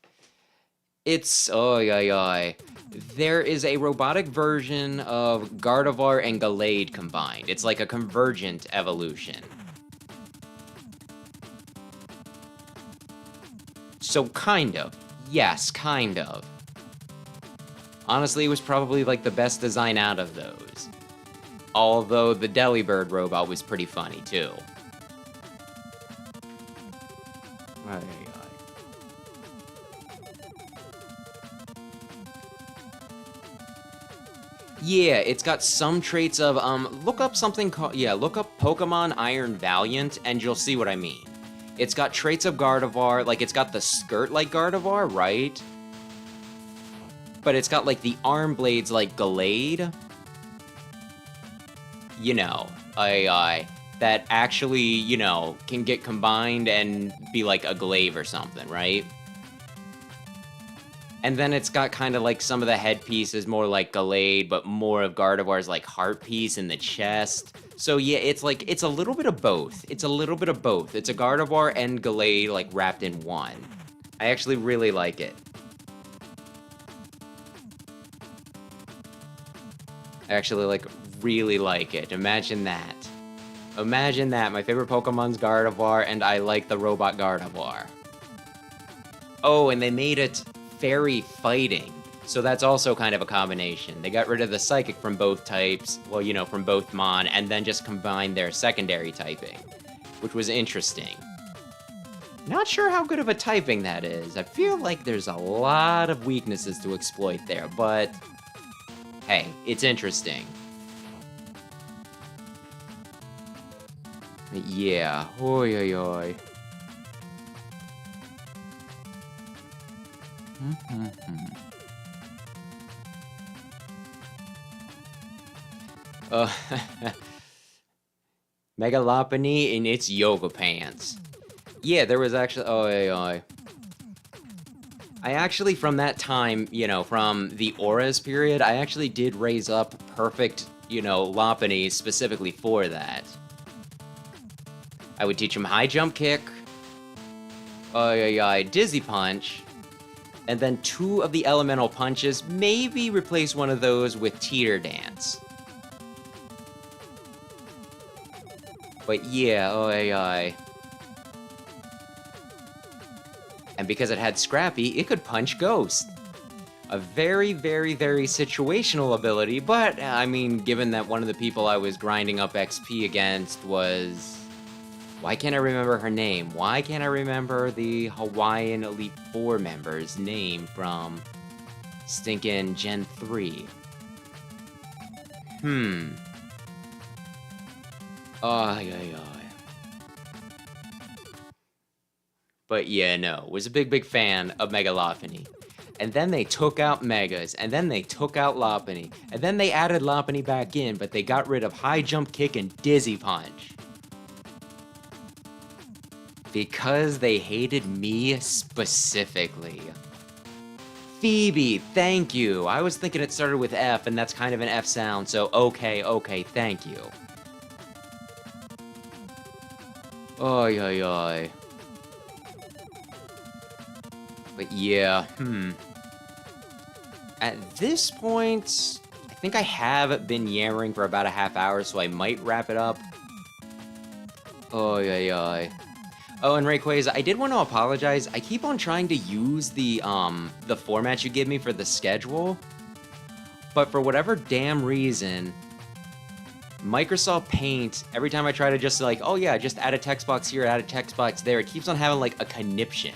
It's, there is a robotic version of Gardevoir and Gallade combined. It's like a convergent evolution. So kind of. Yes, kind of. Honestly, it was probably, like, the best design out of those. Although the Delibird robot was pretty funny, too. Yeah, it's got some traits of, look up something called, look up Pokemon Iron Valiant, and you'll see what I mean. It's got traits of Gardevoir, like, it's got the skirt like Gardevoir, right? But it's got, like, the arm blades like Gallade. You know, that actually, can get combined and be like a glaive or something, right? And then it's got kind of like some of the headpieces more like Gallade, but more of Gardevoir's like heart piece in the chest. So yeah, it's like, it's a little bit of both. It's a little bit of both. It's a Gardevoir and Gallade like wrapped in one. I actually really like it. I actually like really like it. Imagine that. Imagine that. My favorite Pokemon's Gardevoir, and I like the robot Gardevoir. Oh, and they made it fairy fighting. So that's also kind of a combination. They got rid of the psychic from both types, well, you know, from both Mon, and then just combined their secondary typing, which was interesting. Not sure how good of a typing that is. I feel like there's a lot of weaknesses to exploit there, but hey, it's interesting. Yeah, oi oi oi. Megalopony in its yoga pants. Yeah, there was actually... I actually, from that time, you know, from the Auras period, I actually did raise up perfect, you know, Lopunny specifically for that. I would teach him high jump kick, dizzy punch, and then 2 of the elemental punches, maybe replace one of those with teeter dance. But yeah, And because it had Scrappy, it could punch Ghost. A very, very, very situational ability, but, I mean, given that one of the people I was grinding up XP against was... Why can't I remember her name? Why can't I remember the Hawaiian Elite Four member's name from stinkin' Gen 3? But yeah, no, was a big fan of Megalopony. And then they took out Megas, and then they took out Lopunny, and then they added Lopunny back in, but they got rid of High Jump Kick and Dizzy Punch. Because they hated me specifically. Phoebe, thank you. I was thinking it started with F, and that's kind of an F sound, so okay, thank you. Oi. But yeah, At this point, I think I have been yammering for about a half hour, so I might wrap it up. Oi. Oh, and Rayquaza, I did want to apologize. I keep on trying to use the format you give me for the schedule, but for whatever damn reason, Microsoft Paint, every time I try to just like, oh yeah, just add a text box here, add a text box there, it keeps on having like a conniption.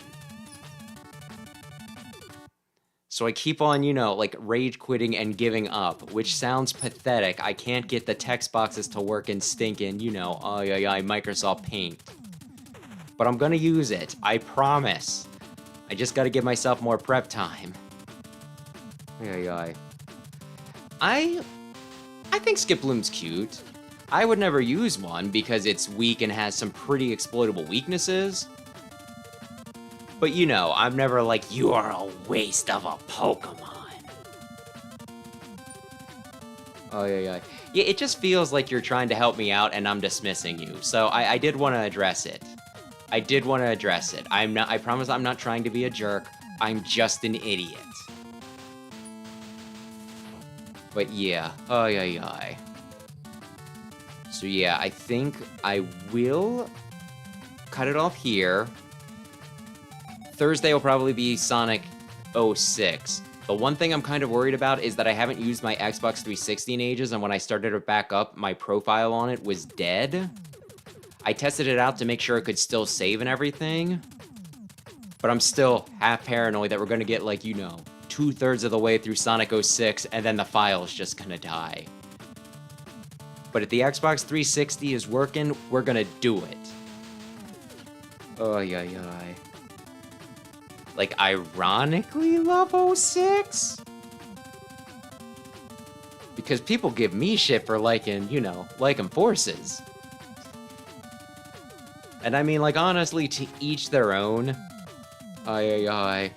So I keep on, you know, like rage quitting and giving up, which sounds pathetic. I can't get the text boxes to work in stinking, you know, Microsoft Paint. But I'm gonna use it, I promise. I just gotta give myself more prep time. I think Skiploom's cute. I would never use one because it's weak and has some pretty exploitable weaknesses. But you know, I'm never like, you are a waste of a Pokemon. Yeah, it just feels like you're trying to help me out and I'm dismissing you. So I did want to address it. I promise I'm not trying to be a jerk. I'm just an idiot. But yeah, So yeah, I think I will cut it off here. Thursday will probably be Sonic 06. The one thing I'm kind of worried about is that I haven't used my Xbox 360 in ages, and when I started it back up, my profile on it was dead. I tested it out to make sure it could still save and everything, but I'm still half paranoid that we're gonna get, like, you know, 2/3 of the way through Sonic 06, and then the file's just gonna die. But if the Xbox 360 is working, we're gonna do it. Like, ironically love 06? Because people give me shit for liking, you know, liking Forces. And I mean, like, honestly, to each their own. Like,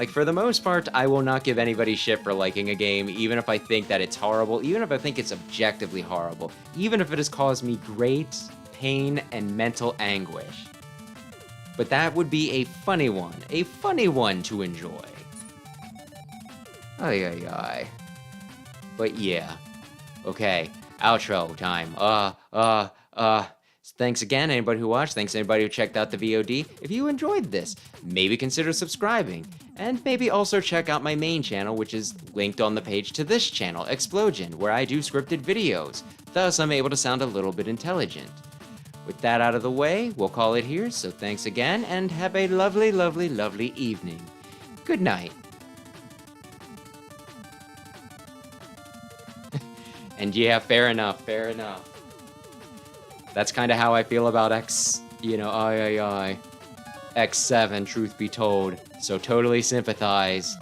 for the most part, I will not give anybody shit for liking a game, even if I think that it's horrible, even if I think it's objectively horrible, even if it has caused me great pain and mental anguish. But that would be a funny one to enjoy. But yeah. Okay, outro time. Thanks again, anybody who watched. Thanks anybody who checked out the VOD. If you enjoyed this, maybe consider subscribing. And maybe also check out my main channel, which is linked on the page to this channel, Explosion, where I do scripted videos. Thus, I'm able to sound a little bit intelligent. With that out of the way, we'll call it here, so thanks again, and have a lovely, lovely, lovely evening. Good night. And yeah, fair enough, fair enough. That's kind of how I feel about X7, truth be told. So totally sympathize.